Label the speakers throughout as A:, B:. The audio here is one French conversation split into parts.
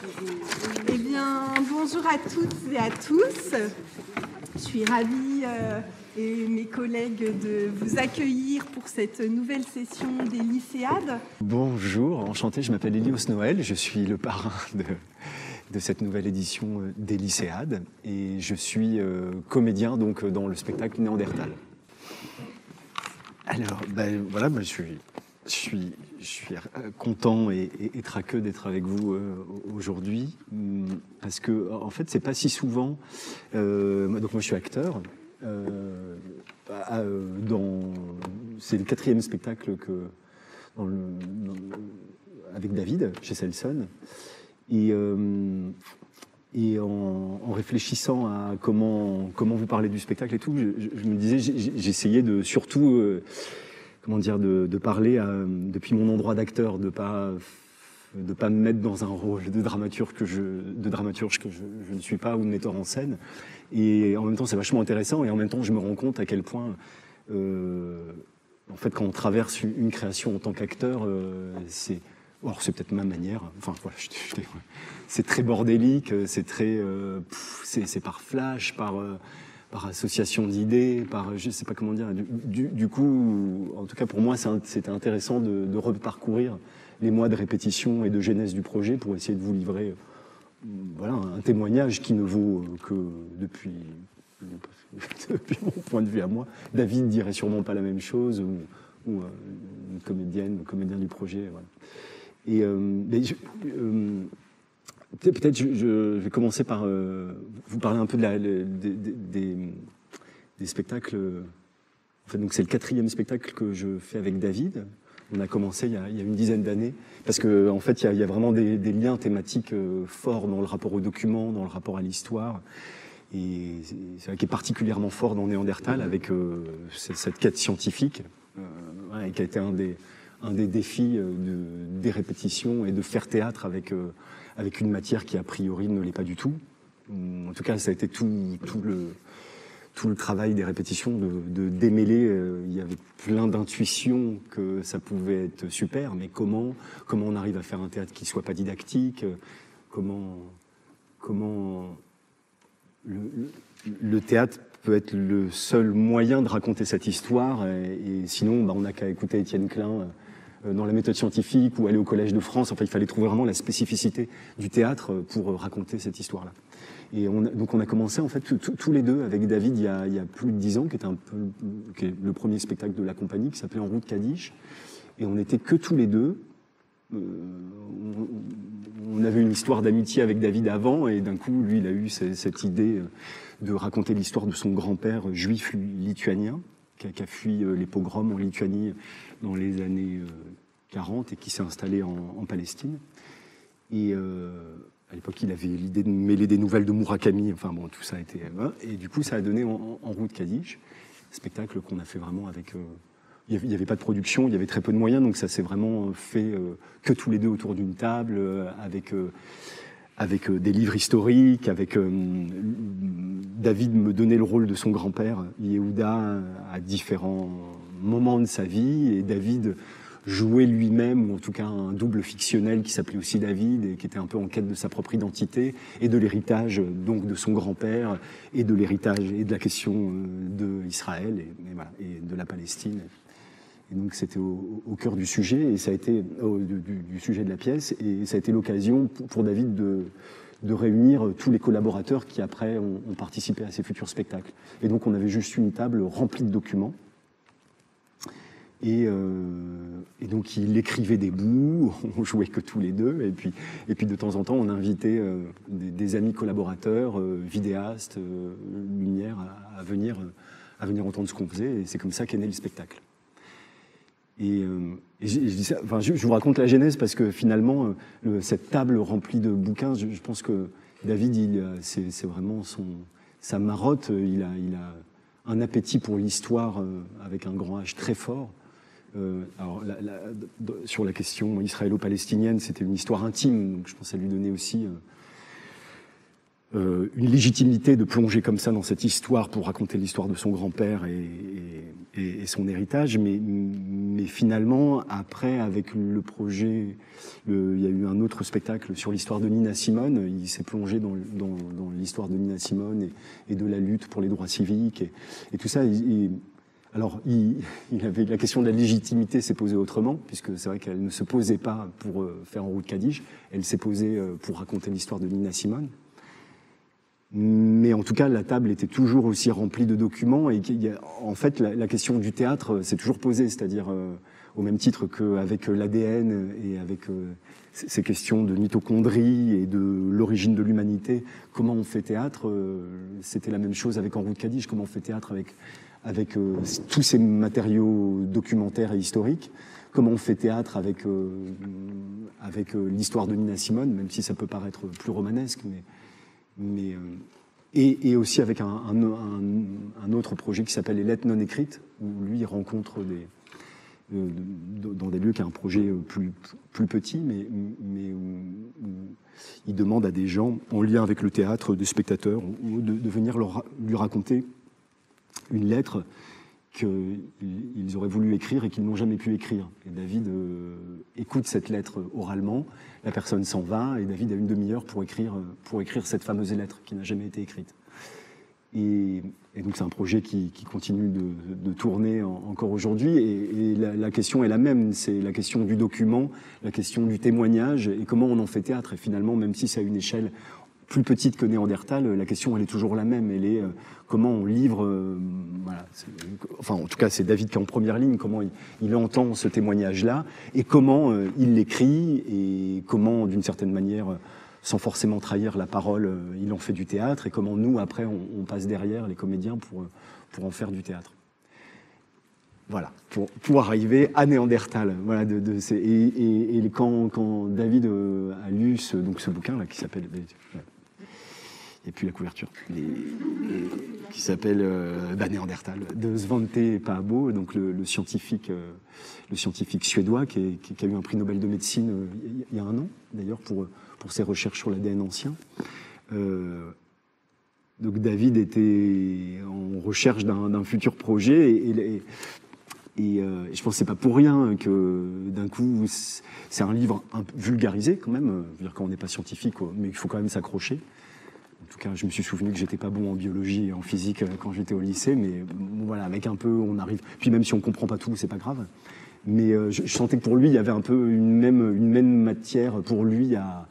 A: Eh bien, bonjour à toutes et à tous. Je suis ravie et mes collègues de vous accueillir pour cette nouvelle session des lycéades.
B: Bonjour, enchanté, je m'appelle Elios Noël, je suis le parrain de cette nouvelle édition des lycéades et je suis comédien donc, dans le spectacle Néandertal. Alors, voilà, je suis content et traqueux d'être avec vous aujourd'hui parce que en fait c'est pas si souvent donc moi je suis acteur c'est le 4e spectacle avec David chez Selson et en réfléchissant à comment vous parler du spectacle et tout, je me disais, j'essayais de surtout, de parler depuis mon endroit d'acteur, de pas me mettre dans un rôle de dramaturge que je ne suis pas ou de metteur en scène. Et en même temps, c'est vachement intéressant. Et en même temps, je me rends compte à quel point, en fait, quand on traverse une création en tant qu'acteur, c'est peut-être ma manière. Enfin, voilà, c'est très bordélique, c'est par flash, par association d'idées, je sais pas comment dire. Du coup, en tout cas pour moi, c'était intéressant de reparcourir les mois de répétition et de genèse du projet pour essayer de vous livrer, voilà, un témoignage qui ne vaut que depuis mon point de vue à moi. David dirait sûrement pas la même chose, ou une comédien du projet. Voilà. Et peut-être je vais commencer par vous parler un peu des spectacles. En fait, donc c'est le 4e spectacle que je fais avec David. On a commencé il y a une dizaine d'années parce que en fait il y a vraiment des liens thématiques forts dans le rapport aux documents, dans le rapport à l'histoire. Et c'est vrai qu'il est particulièrement fort dans Néandertal avec cette quête scientifique qui a été un des défis des répétitions et de faire théâtre avec une matière qui a priori ne l'est pas du tout. En tout cas, ça a été tout le travail des répétitions de démêler. Il y avait plein d'intuitions que ça pouvait être super, mais comment on arrive à faire un théâtre qui soit pas didactique, comment le théâtre peut être le seul moyen de raconter cette histoire, et sinon on n'a qu'à écouter Étienne Klein dans la méthode scientifique ou aller au Collège de France. Enfin, il fallait trouver vraiment la spécificité du théâtre pour raconter cette histoire-là. Et donc on a commencé en fait tous les deux avec David il y a plus de 10 ans, qui est le premier spectacle de la compagnie, qui s'appelait En route Kadish. Et on n'était que tous les deux. On avait une histoire d'amitié avec David avant, et d'un coup, lui, il a eu cette idée de raconter l'histoire de son grand-père juif lituanien, qui a fui les pogroms en Lituanie dans les années 40 et qui s'est installé en Palestine. Et à l'époque, il avait l'idée de mêler des nouvelles de Murakami. Enfin bon, tout ça a été... Et du coup, ça a donné En route Kadish, spectacle qu'on a fait vraiment avec... Il n'y avait pas de production, il y avait très peu de moyens, donc ça s'est vraiment fait que tous les deux autour d'une table, avec des livres historiques, David me donnait le rôle de son grand-père, Yehuda, à différents moments de sa vie, et David jouait lui-même, ou en tout cas un double fictionnel qui s'appelait aussi David, et qui était un peu en quête de sa propre identité, et de l'héritage donc de son grand-père, et de l'héritage et de la question d'Israël, et de la Palestine. Et donc c'était au cœur du sujet, et ça a été du sujet de la pièce, et ça a été l'occasion pour David de réunir tous les collaborateurs qui après ont participé à ces futurs spectacles. Et donc on avait juste une table remplie de documents, et donc il écrivait des bouts, on jouait que tous les deux, et puis de temps en temps on invitait des amis collaborateurs, vidéastes, lumière, à venir entendre ce qu'on faisait, et c'est comme ça qu'est né le spectacle. Et je dis ça, enfin, je vous raconte la genèse parce que finalement, cette table remplie de bouquins, je pense que David, c'est vraiment sa marotte. Il a un appétit pour l'histoire avec un grand H très fort. Alors, sur la question israélo-palestinienne, c'était une histoire intime, donc je pense que ça lui donnait aussi une légitimité de plonger comme ça dans cette histoire pour raconter l'histoire de son grand-père et son héritage, mais finalement, après, avec le projet, il y a eu un autre spectacle sur l'histoire de Nina Simone, il s'est plongé dans l'histoire de Nina Simone et de la lutte pour les droits civiques et tout ça. Alors, il avait la question de la légitimité s'est posée autrement, puisque c'est vrai qu'elle ne se posait pas pour faire En route Kadige, elle s'est posée pour raconter l'histoire de Nina Simone. Mais en tout cas, la table était toujours aussi remplie de documents et en fait, la question du théâtre s'est toujours posée, c'est-à-dire au même titre qu'avec l'ADN et avec ces questions de mitochondrie et de l'origine de l'humanité, comment on fait théâtre, c'était la même chose avec En route Kadige, comment on fait théâtre avec tous ces matériaux documentaires et historiques, comment on fait théâtre avec l'histoire de Nina Simone, même si ça peut paraître plus romanesque, et aussi avec un autre projet qui s'appelle Les Lettres non écrites, où lui il rencontre dans des lieux qui est un projet plus petit, mais où il demande à des gens, en lien avec le théâtre, des spectateurs, de venir lui raconter une lettre qu'ils auraient voulu écrire et qu'ils n'ont jamais pu écrire. Et David écoute cette lettre oralement, la personne s'en va, et David a une demi-heure pour écrire cette fameuse lettre qui n'a jamais été écrite. Et donc c'est un projet qui continue de tourner encore aujourd'hui, et la question est la même, c'est la question du document, la question du témoignage, et comment on en fait théâtre. Et finalement, même si c'est à une échelle plus petite que Néandertal, la question elle est toujours la même, elle est comment on livre, voilà, enfin en tout cas c'est David qui est en première ligne, comment il entend ce témoignage-là, et comment il l'écrit, et comment d'une certaine manière, sans forcément trahir la parole, il en fait du théâtre, et comment nous après on passe derrière les comédiens pour en faire du théâtre. Voilà, pour arriver à Néandertal. Voilà, et quand David a lu ce bouquin là qui s'appelle, et puis la couverture, qui s'appelle Néandertal, de Svante Pääbo, donc le scientifique suédois qui a eu un prix Nobel de médecine il y a un an, d'ailleurs, pour ses recherches sur l'ADN ancien. Donc David était en recherche d'un futur projet, et je pense que c'est pas pour rien que d'un coup c'est un livre un peu vulgarisé quand même. Je veux dire, quand on n'est pas scientifique, mais il faut quand même s'accrocher. En tout cas, je me suis souvenu que j'étais pas bon en biologie et en physique quand j'étais au lycée, mais voilà, avec un peu, on arrive. Puis même si on comprend pas tout, c'est pas grave. Mais je sentais que pour lui, il y avait un peu une même matière pour lui à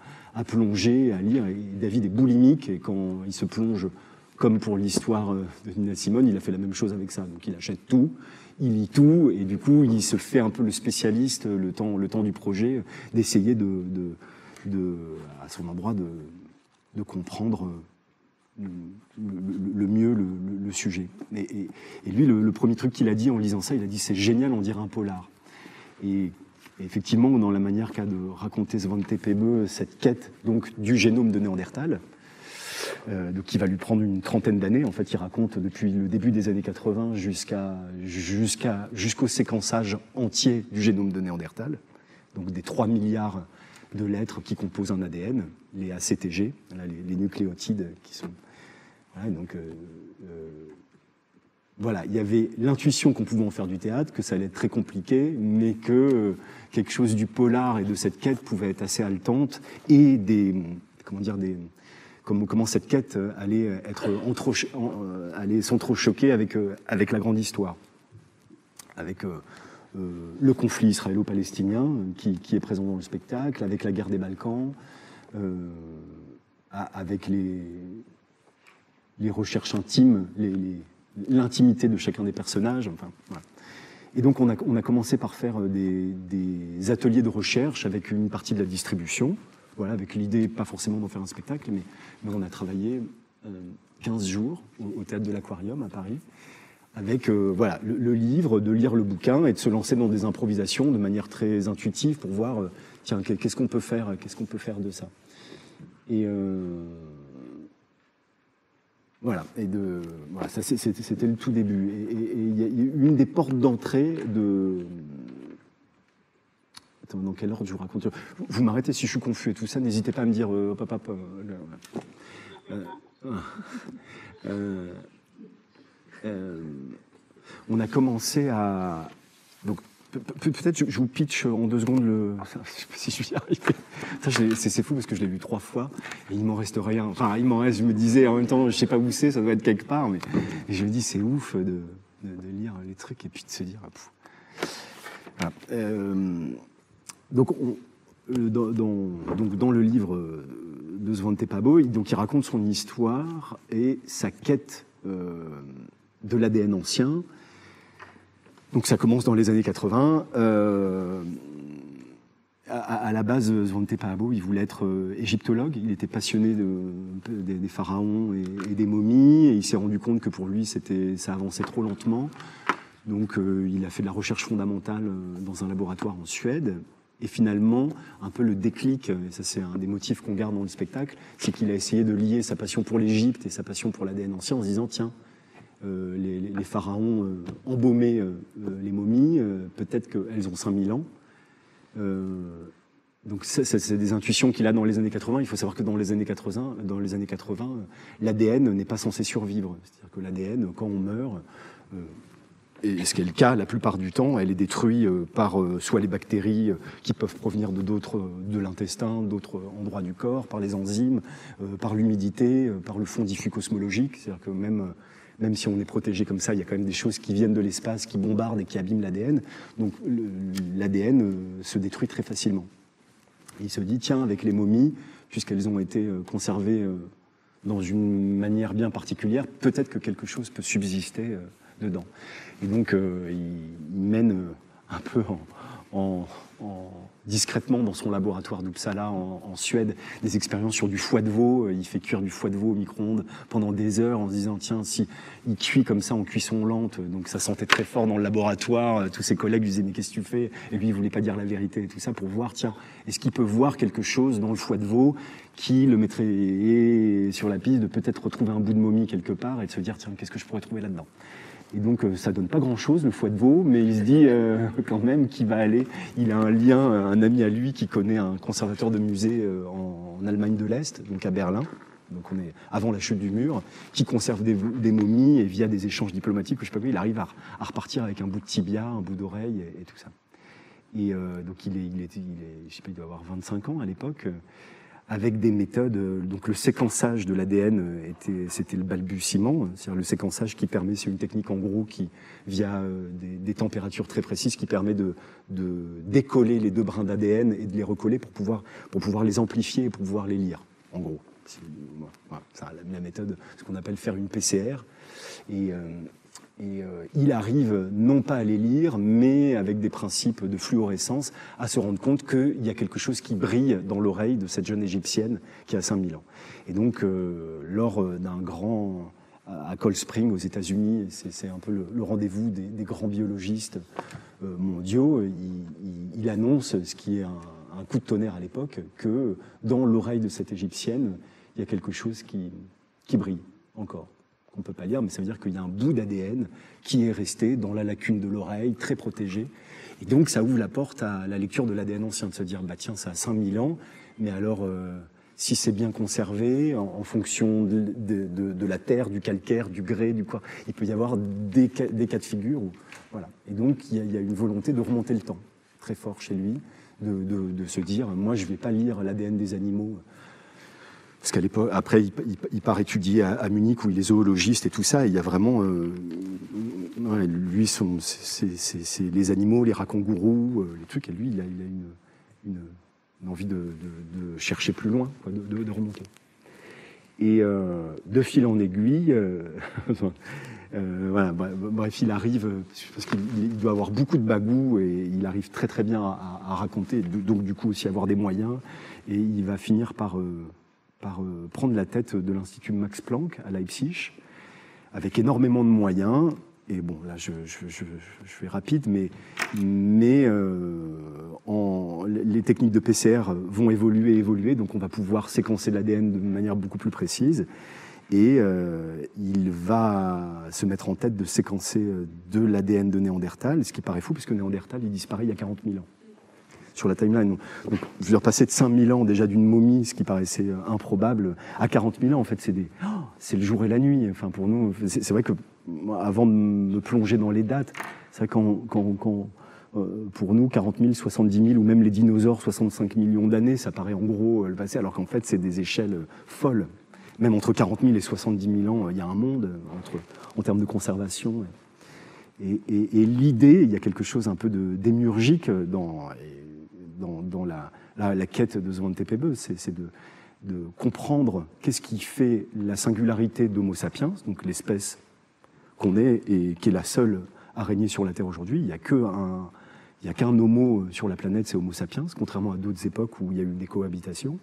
B: plonger, à lire. Et David est boulimique, et quand il se plonge, comme pour l'histoire de Nina Simone, il a fait la même chose avec ça. Donc il achète tout, il lit tout, et du coup, il se fait un peu le spécialiste, le temps du projet, d'essayer à son endroit, de comprendre le mieux le sujet. Et lui, le premier truc qu'il a dit en lisant ça, il a dit « c'est génial, on dirait un polar ». Et effectivement, dans la manière qu'a de raconter Svante Pääbo cette quête donc, du génome de Néandertal, donc qui va lui prendre une trentaine d'années. En fait, il raconte depuis le début des années 80 jusqu'au séquençage entier du génome de Néandertal, donc des 3 milliards de lettres qui composent un ADN, les ACTG, les nucléotides qui sont... Voilà, donc, voilà, il y avait l'intuition qu'on pouvait en faire du théâtre, que ça allait être très compliqué, mais que quelque chose du polar et de cette quête pouvait être assez haletante, et comment cette quête allait allait s'entrechoquer avec la grande histoire, avec le conflit israélo-palestinien qui est présent dans le spectacle, avec la guerre des Balkans, avec les recherches intimes, l'intimité de chacun des personnages. Enfin, voilà. Et donc on a commencé par faire des ateliers de recherche avec une partie de la distribution, voilà, avec l'idée pas forcément d'en faire un spectacle, mais on a travaillé 15 jours au Théâtre de l'Aquarium à Paris, avec voilà, le livre, de lire le bouquin et de se lancer dans des improvisations de manière très intuitive pour voir, tiens, qu'est-ce qu'on peut faire de ça. Et voilà, voilà, ça c'était le tout début. Et il y a une des portes d'entrée de... Attends, dans quel ordre je vous raconte? Vous m'arrêtez si je suis confus et tout ça, n'hésitez pas à me dire... On a commencé à... Donc, peut-être je vous pitch en 2 secondes si je suis arrivé. C'est fou parce que je l'ai lu 3 fois et il m'en reste rien. Enfin, il m'en reste, je me disais en même temps, je sais pas où c'est, ça doit être quelque part, mais et je me dis c'est ouf de lire les trucs et puis de se dire. Voilà. Donc, dans le livre de Svante Pääbo, il raconte son histoire et sa quête de l'ADN ancien. Donc ça commence dans les années 80. À la base, Svante Pääbo, il voulait être égyptologue. Il était passionné des pharaons et des momies. Et il s'est rendu compte que pour lui, ça avançait trop lentement. Donc il a fait de la recherche fondamentale dans un laboratoire en Suède. Et finalement, un peu le déclic, et ça c'est un des motifs qu'on garde dans le spectacle, c'est qu'il a essayé de lier sa passion pour l'Égypte et sa passion pour l'ADN ancien en se disant, tiens, les pharaons embaumaient les momies, peut-être qu'elles ont 5000 ans. Donc c'est des intuitions qu'il a dans les années 80. Il faut savoir que dans les années 80, l'ADN n'est pas censé survivre. C'est-à-dire que l'ADN, quand on meurt, et ce qui est le cas la plupart du temps, elle est détruite par soit les bactéries qui peuvent provenir de l'intestin, d'autres endroits du corps, par les enzymes, par l'humidité, par le fond diffus cosmologique. C'est-à-dire que même si on est protégé comme ça, il y a quand même des choses qui viennent de l'espace, qui bombardent et qui abîment l'ADN. Donc l'ADN se détruit très facilement. Et il se dit, tiens, avec les momies, puisqu'elles ont été conservées dans une manière bien particulière, peut-être que quelque chose peut subsister dedans. Et donc il mène un peu discrètement dans son laboratoire d'Uppsala en Suède des expériences sur du foie de veau. Il fait cuire du foie de veau au micro-ondes pendant des heures en se disant tiens, si il cuit comme ça en cuisson lente, donc ça sentait très fort dans le laboratoire, tous ses collègues lui disaient mais qu'est-ce que tu fais? Et lui il voulait pas dire la vérité et tout ça pour voir tiens, est-ce qu'il peut voir quelque chose dans le foie de veau qui le mettrait sur la piste de peut-être retrouver un bout de momie quelque part et de se dire tiens, qu'est-ce que je pourrais trouver là-dedans? Et donc ça donne pas grand-chose le foie de veau, mais il se dit quand même qu'il va aller. Il a un lien, un ami à lui qui connaît un conservateur de musée en Allemagne de l'Est, donc à Berlin. Donc on est avant la chute du mur, qui conserve des momies et via des échanges diplomatiques, je sais pas quoi, il arrive à repartir avec un bout de tibia, un bout d'oreille et tout ça. Et donc il est, je sais pas, il doit avoir 25 ans à l'époque. Avec des méthodes, donc le séquençage de l'ADN c'était le balbutiement, c'est-à-dire le séquençage qui permet, c'est une technique en gros qui, via des températures très précises, qui permet de décoller les 2 brins d'ADN et de les recoller pour pouvoir les amplifier et pour pouvoir les lire, en gros. Voilà, c'est la méthode, ce qu'on appelle faire une PCR. Et il arrive non pas à les lire, mais avec des principes de fluorescence, à se rendre compte qu'il y a quelque chose qui brille dans l'oreille de cette jeune égyptienne qui a 5000 ans. Et donc, lors d'un grand... à Cold Spring, aux États-Unis, c'est un peu le rendez-vous des grands biologistes mondiaux, il annonce, ce qui est un coup de tonnerre à l'époque, que dans l'oreille de cette égyptienne, il y a quelque chose qui brille encore. On ne peut pas lire, mais ça veut dire qu'il y a un bout d'ADN qui est resté dans la lacune de l'oreille, très protégé. Et donc, ça ouvre la porte à la lecture de l'ADN ancien, de se dire, bah tiens, ça a 5000 ans, mais alors, si c'est bien conservé, en fonction de la terre, du calcaire, du grès, du quoi, il peut y avoir des cas de figure. Voilà. Et donc, il y a une volonté de remonter le temps, très fort chez lui, de se dire, moi, je ne vais pas lire l'ADN des animaux. Parce qu'à l'époque, après, il part étudier à Munich où il est zoologiste et tout ça. Et il y a vraiment, lui, c'est les animaux, les rats-kangourous, les trucs. Et lui, il a une envie de chercher plus loin, quoi, de remonter. Et de fil en aiguille, voilà, bref, il arrive, parce qu'il doit avoir beaucoup de bagou et il arrive très très bien à raconter, donc du coup aussi avoir des moyens. Et il va finir par prendre la tête de l'Institut Max Planck à Leipzig, avec énormément de moyens. Et bon, là, je fais rapide, mais les techniques de PCR vont évoluer, donc on va pouvoir séquencer l'ADN de manière beaucoup plus précise. Et il va se mettre en tête de séquencer de l'ADN de Néandertal, ce qui paraît fou, puisque Néandertal, il disparaît il y a 40 000 ans. sur la timeline. Donc, je veux dire, passer de 5000 ans déjà d'une momie, ce qui paraissait improbable, à 40 000 ans, en fait, c'est le jour et la nuit. Enfin, pour nous, c'est vrai que avant de me plonger dans les dates, c'est vrai pour nous, 40 000, 70 000, ou même les dinosaures, 65 millions d'années, ça paraît en gros le passé, alors qu'en fait, c'est des échelles folles. Même entre 40 000 et 70 000 ans, il y a un monde en termes de conservation. Et l'idée, il y a quelque chose un peu de démiurgique dans la quête de Svante Pääbo, c'est de comprendre qu'est-ce qui fait la singularité d'Homo sapiens, donc l'espèce qu'on est et qui est la seule à régner sur la Terre aujourd'hui. Il n'y a qu'un homo sur la planète, c'est Homo sapiens, contrairement à d'autres époques où il y a eu des cohabitations.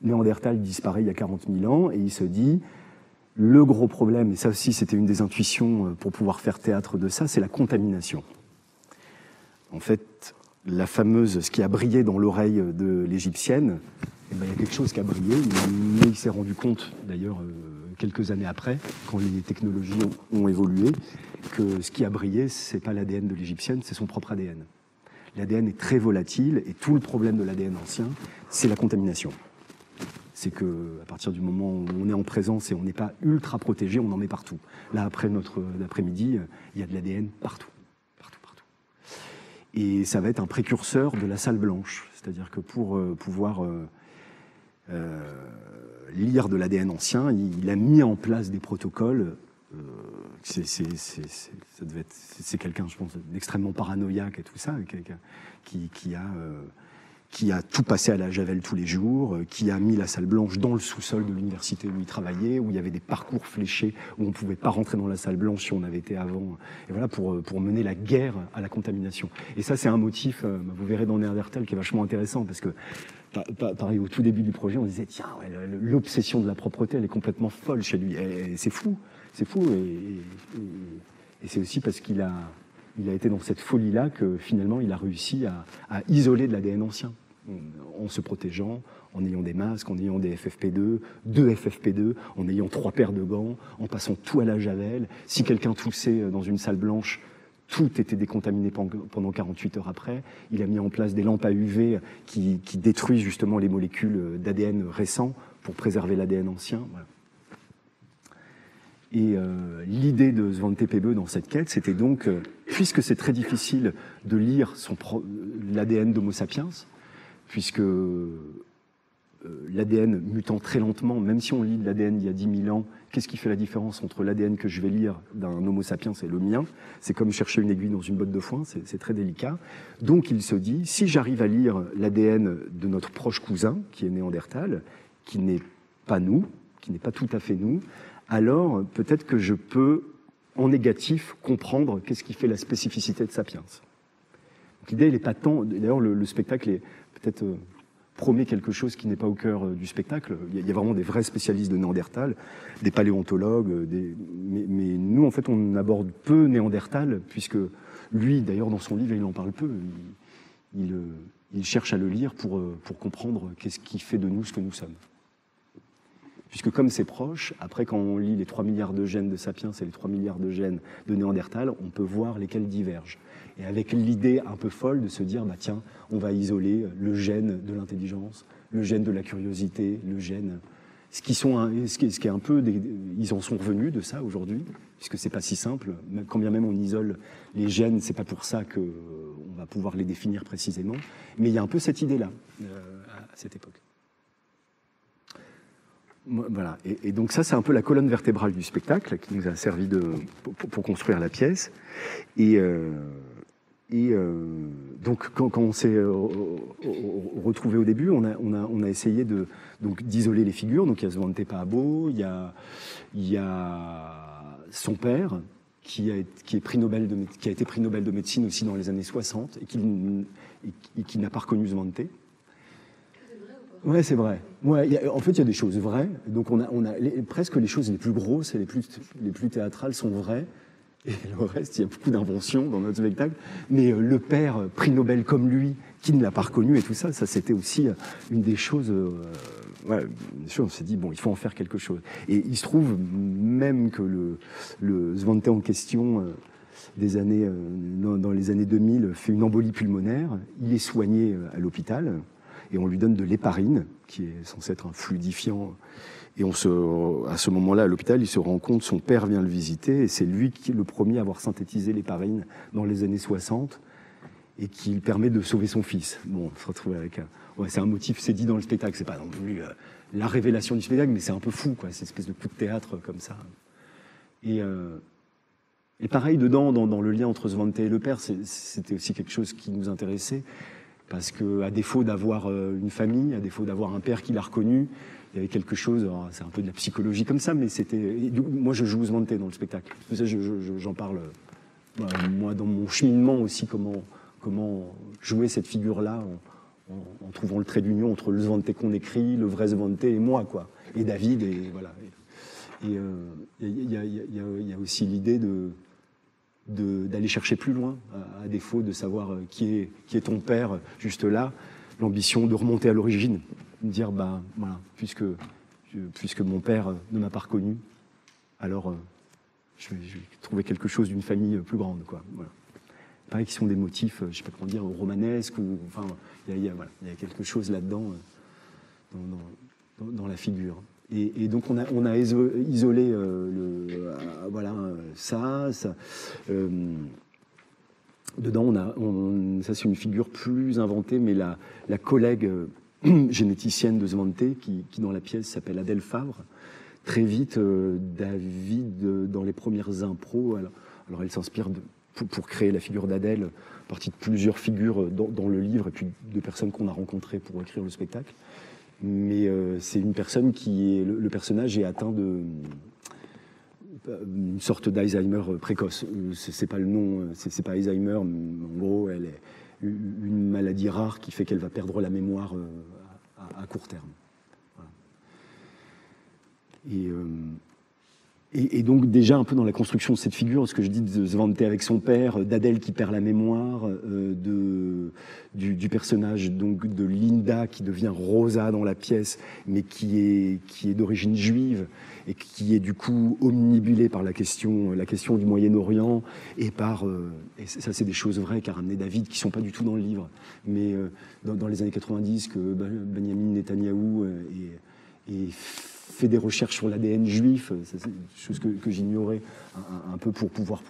B: Néandertal disparaît il y a 40 000 ans et il se dit, le gros problème, et ça aussi c'était une des intuitions pour pouvoir faire théâtre de ça, c'est la contamination. En fait, ce qui a brillé dans l'oreille de l'égyptienne, il y a quelque chose qui a brillé, mais il s'est rendu compte d'ailleurs quelques années après, quand les technologies ont évolué, que ce qui a brillé, c'est pas l'ADN de l'égyptienne, c'est son propre ADN. L'ADN est très volatile et tout le problème de l'ADN ancien, c'est la contamination. C'est qu'à partir du moment où on est en présence et on n'est pas ultra protégé, on en met partout. Là, après notre après-midi, il y a de l'ADN partout. Et ça va être un précurseur de la salle blanche. C'est-à-dire que pour pouvoir lire de l'ADN ancien, il a mis en place des protocoles. C'est quelqu'un, je pense, d'extrêmement paranoïaque et tout ça, qui a tout passé à la javel tous les jours, qui a mis la salle blanche dans le sous-sol de l'université où il travaillait, où il y avait des parcours fléchés, où on ne pouvait pas rentrer dans la salle blanche si on avait été avant, et voilà, pour mener la guerre à la contamination. Et ça, c'est un motif, vous verrez dans Néandertal, qui est vachement intéressant, parce que, pareil, au tout début du projet, on disait, tiens, ouais, l'obsession de la propreté, elle est complètement folle chez lui, et c'est fou, et c'est aussi parce qu'il a été dans cette folie-là que finalement il a réussi à isoler de l'ADN ancien, en se protégeant, en ayant des masques, en ayant des FFP2, 2 FFP2, en ayant 3 paires de gants, en passant tout à la javel. Si quelqu'un toussait dans une salle blanche, tout était décontaminé pendant 48 heures après. Il a mis en place des lampes à UV qui détruisent justement les molécules d'ADN récents pour préserver l'ADN ancien. Voilà. Et l'idée de Svante Pääbo dans cette quête, c'était donc, puisque c'est très difficile de lire l'ADN d'Homo sapiens, puisque l'ADN mutant très lentement, même si on lit de l'ADN il y a 10 000 ans, qu'est-ce qui fait la différence entre l'ADN que je vais lire d'un Homo sapiens et le mien? C'est comme chercher une aiguille dans une botte de foin, c'est très délicat. Donc il se dit, si j'arrive à lire l'ADN de notre proche cousin, qui est Néandertal, qui n'est pas nous, qui n'est pas tout à fait nous, alors peut-être que je peux, en négatif, comprendre qu'est-ce qui fait la spécificité de Sapiens. L'idée, elle n'est pas tant... D'ailleurs, le spectacle est peut-être promet quelque chose qui n'est pas au cœur du spectacle. Il y a vraiment des vrais spécialistes de Néandertal, des paléontologues, mais nous, en fait, on aborde peu Néandertal, puisque lui, d'ailleurs, dans son livre, il en parle peu. Il cherche à le lire pour comprendre qu'est-ce qui fait de nous ce que nous sommes. Puisque comme c'est proche, après quand on lit les 3 milliards de gènes de Sapiens et les 3 milliards de gènes de Néandertal, on peut voir lesquels divergent. Et avec l'idée un peu folle de se dire, bah tiens, on va isoler le gène de l'intelligence, le gène de la curiosité, le gène... Ce qui est un peu... Ils en sont revenus de ça aujourd'hui, puisque c'est pas si simple. Quand bien même on isole les gènes, c'est pas pour ça qu'on va pouvoir les définir précisément. Mais il y a un peu cette idée-là, à cette époque. Voilà. Et donc ça, c'est un peu la colonne vertébrale du spectacle qui nous a servi pour construire la pièce. Et donc quand on s'est retrouvé au début, on a essayé d'isoler les figures. Donc il y a Svante Pääbo, il y a son père qui a été prix Nobel de médecine aussi dans les années 60 et qui n'a pas reconnu Svante. Ouais, c'est vrai. Ouais, en fait, il y a des choses vraies. Donc, presque les choses les plus grosses et les plus théâtrales sont vraies. Et le reste, il y a beaucoup d'inventions dans notre spectacle. Mais le père, prix Nobel comme lui, qui ne l'a pas reconnu et tout ça, c'était aussi une des choses. On s'est dit, bon, il faut en faire quelque chose. Et il se trouve même que le Svante en question dans les années 2000, fait une embolie pulmonaire. Il est soigné à l'hôpital et on lui donne de l'héparine, qui est censé être un fluidifiant. Et à ce moment-là, à l'hôpital, il se rend compte, son père vient le visiter, et c'est lui qui est le premier à avoir synthétisé l'héparine dans les années 60, et qui permet de sauver son fils. Bon, on se retrouve avec c'est un motif, c'est dit dans le spectacle, c'est pas non plus la révélation du spectacle, mais c'est un peu fou, quoi, cette espèce de coup de théâtre comme ça. Et pareil, dedans, dans le lien entre Svante et le père, c'était aussi quelque chose qui nous intéressait, parce qu'à défaut d'avoir une famille, à défaut d'avoir un père qui l'a reconnu, il y avait quelque chose, c'est un peu de la psychologie comme ça, mais moi je joue Svante dans le spectacle. C'est pour ça que j'en parle, moi, dans mon cheminement aussi, comment jouer cette figure-là en trouvant le trait d'union entre le Svante qu'on écrit, le vrai Svante et moi, quoi. Et David, et voilà. Et il y a aussi l'idée d'aller chercher plus loin, à défaut de savoir qui est ton père juste là, l'ambition de remonter à l'origine, de dire voilà, puisque mon père ne m'a pas reconnu, alors je vais trouver quelque chose d'une famille plus grande, quoi. Voilà. Pareil, qui sont des motifs, je ne sais pas comment dire, romanesques, ou enfin, il y a quelque chose là-dedans dans la figure. Et donc on a isolé ça. Dedans, ça c'est une figure plus inventée, mais la collègue généticienne de Svante, qui dans la pièce s'appelle Adèle Favre. Très vite, David, dans les premières impros, alors elle s'inspire pour créer la figure d'Adèle, à partir de plusieurs figures dans le livre, et puis de personnes qu'on a rencontrées pour écrire le spectacle. Mais c'est une personne le personnage est atteint une sorte d'Alzheimer précoce. C'est pas le nom, c'est pas Alzheimer, mais en gros, elle est une maladie rare qui fait qu'elle va perdre la mémoire à court terme. Voilà. Et donc déjà un peu dans la construction de cette figure, ce que je dis de Svante avec son père, d'Adèle qui perd la mémoire, du personnage donc de Linda qui devient Rosa dans la pièce, mais qui est d'origine juive et qui est du coup omnibulée par la question du Moyen-Orient et et ça c'est des choses vraies qu'a ramené David qui sont pas du tout dans le livre, mais dans les années 90 que Benjamin Netanyahou fait des recherches sur l'ADN juif, c'est une chose que j'ignorais un peu pour pouvoir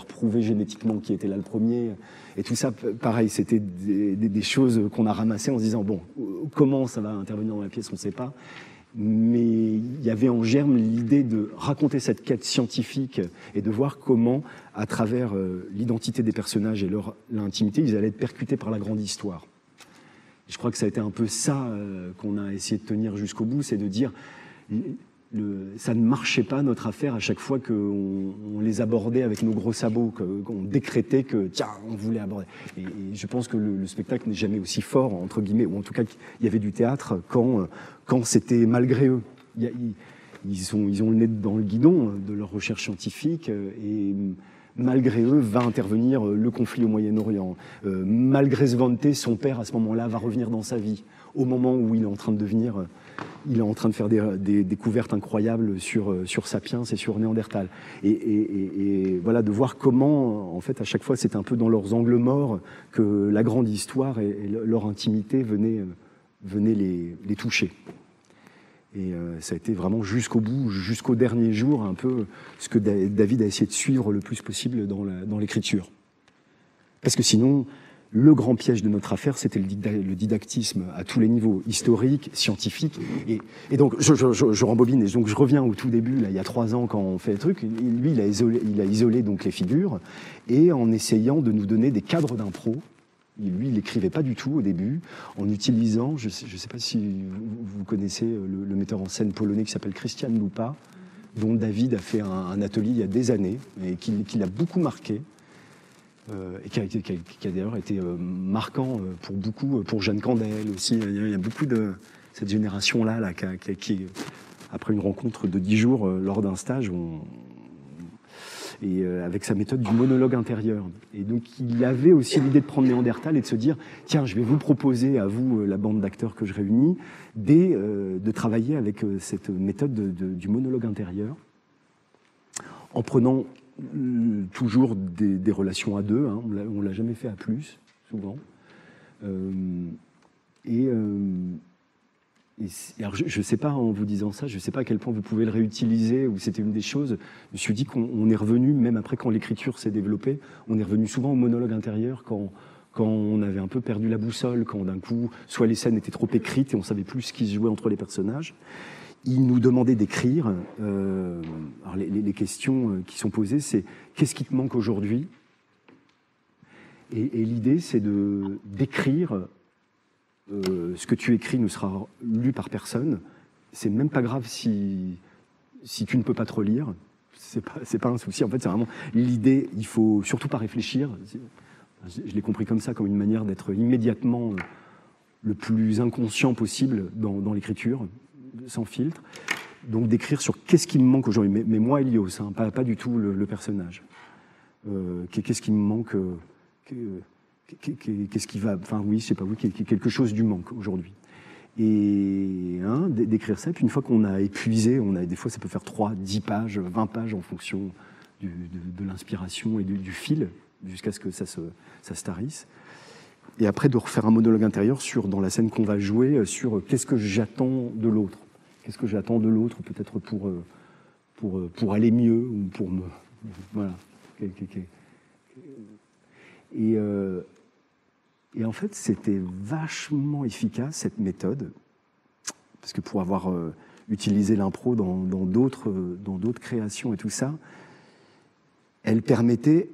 B: prouver génétiquement qui était là le premier. Et tout ça, pareil, c'était des choses qu'on a ramassées en se disant, bon, comment ça va intervenir dans la pièce, on ne sait pas. Mais il y avait en germe l'idée de raconter cette quête scientifique et de voir comment, à travers l'identité des personnages et l'intimité, ils allaient être percutés par la grande histoire. Je crois que ça a été un peu ça qu'on a essayé de tenir jusqu'au bout, c'est de dire ça ne marchait pas notre affaire à chaque fois qu'on les abordait avec nos gros sabots, qu'on décrétait que tiens, on voulait aborder. Et je pense que le spectacle n'est jamais aussi fort, entre guillemets, ou en tout cas il y avait du théâtre quand c'était malgré eux. Ils ont le nez dans le guidon de leur recherche scientifique et malgré eux, va intervenir le conflit au Moyen-Orient. Malgré Svante, son père, à ce moment-là, va revenir dans sa vie. Au moment où il est en train de faire des découvertes incroyables sur Sapiens et sur Néandertal. Et voilà, de voir comment, en fait, à chaque fois, c'est un peu dans leurs angles morts que la grande histoire et leur intimité venaient les toucher. Et ça a été vraiment jusqu'au bout, jusqu'au dernier jour, un peu ce que David a essayé de suivre le plus possible dans l'écriture. Parce que sinon, le grand piège de notre affaire, c'était le didactisme à tous les niveaux, historique, scientifique. Et donc, je rembobine, et donc je reviens au tout début, là, il y a 3 ans, quand on fait le truc. Lui, il a isolé donc les figures, et en essayant de nous donner des cadres d'impro. Lui, il n'écrivait pas du tout au début, en utilisant, je ne sais pas si vous connaissez le metteur en scène polonais qui s'appelle Christian Lupa, dont David a fait un atelier il y a des années, et qui l'a beaucoup marqué, et qui a d'ailleurs été marquant pour beaucoup, pour Jeanne Candel aussi. Il y a beaucoup de cette génération-là qui, après une rencontre de 10 jours lors d'un stage, avec sa méthode du monologue intérieur. Et donc, il avait aussi l'idée de prendre Néandertal et de se dire, tiens, je vais vous proposer, à vous, la bande d'acteurs que je réunis, de travailler avec cette méthode du monologue intérieur, en prenant toujours des relations à deux, hein, on l'a jamais fait à plus, souvent. Alors je ne sais pas, en vous disant ça, je ne sais pas à quel point vous pouvez le réutiliser, ou c'était une des choses. Je me suis dit qu'on est revenu, même après quand l'écriture s'est développée, on est revenu souvent au monologue intérieur quand on avait un peu perdu la boussole, quand d'un coup, soit les scènes étaient trop écrites et on ne savait plus ce qui se jouait entre les personnages. Il nous demandait d'écrire. Alors les questions qui sont posées, c'est qu'est-ce qui te manque aujourd'hui? Et l'idée, c'est d'écrire. Ce que tu écris ne sera lu par personne. C'est même pas grave si tu ne peux pas te relire. C'est pas un souci. En fait, c'est vraiment l'idée. Il faut surtout pas réfléchir. Je l'ai compris comme ça, comme une manière d'être immédiatement le plus inconscient possible dans l'écriture, sans filtre. Donc d'écrire sur qu'est-ce qui me manque aujourd'hui. Mais moi, Hélios, hein, pas du tout le personnage. Qu'est-ce qui me manque qu'est-ce qui va, enfin oui, je sais pas, oui, quelque chose du manque aujourd'hui. Et d'écrire ça, et puis une fois qu'on a épuisé, des fois ça peut faire 3, 10 pages, 20 pages en fonction de l'inspiration et du fil, jusqu'à ce que ça se tarisse. Et après de refaire un monologue intérieur dans la scène qu'on va jouer, sur qu'est-ce que j'attends de l'autre. Qu'est-ce que j'attends de l'autre, peut-être pour aller mieux, ou pour me... Voilà. Et en fait, c'était vachement efficace, cette méthode, parce que pour avoir utilisé l'impro dans d'autres créations et tout ça, elle permettait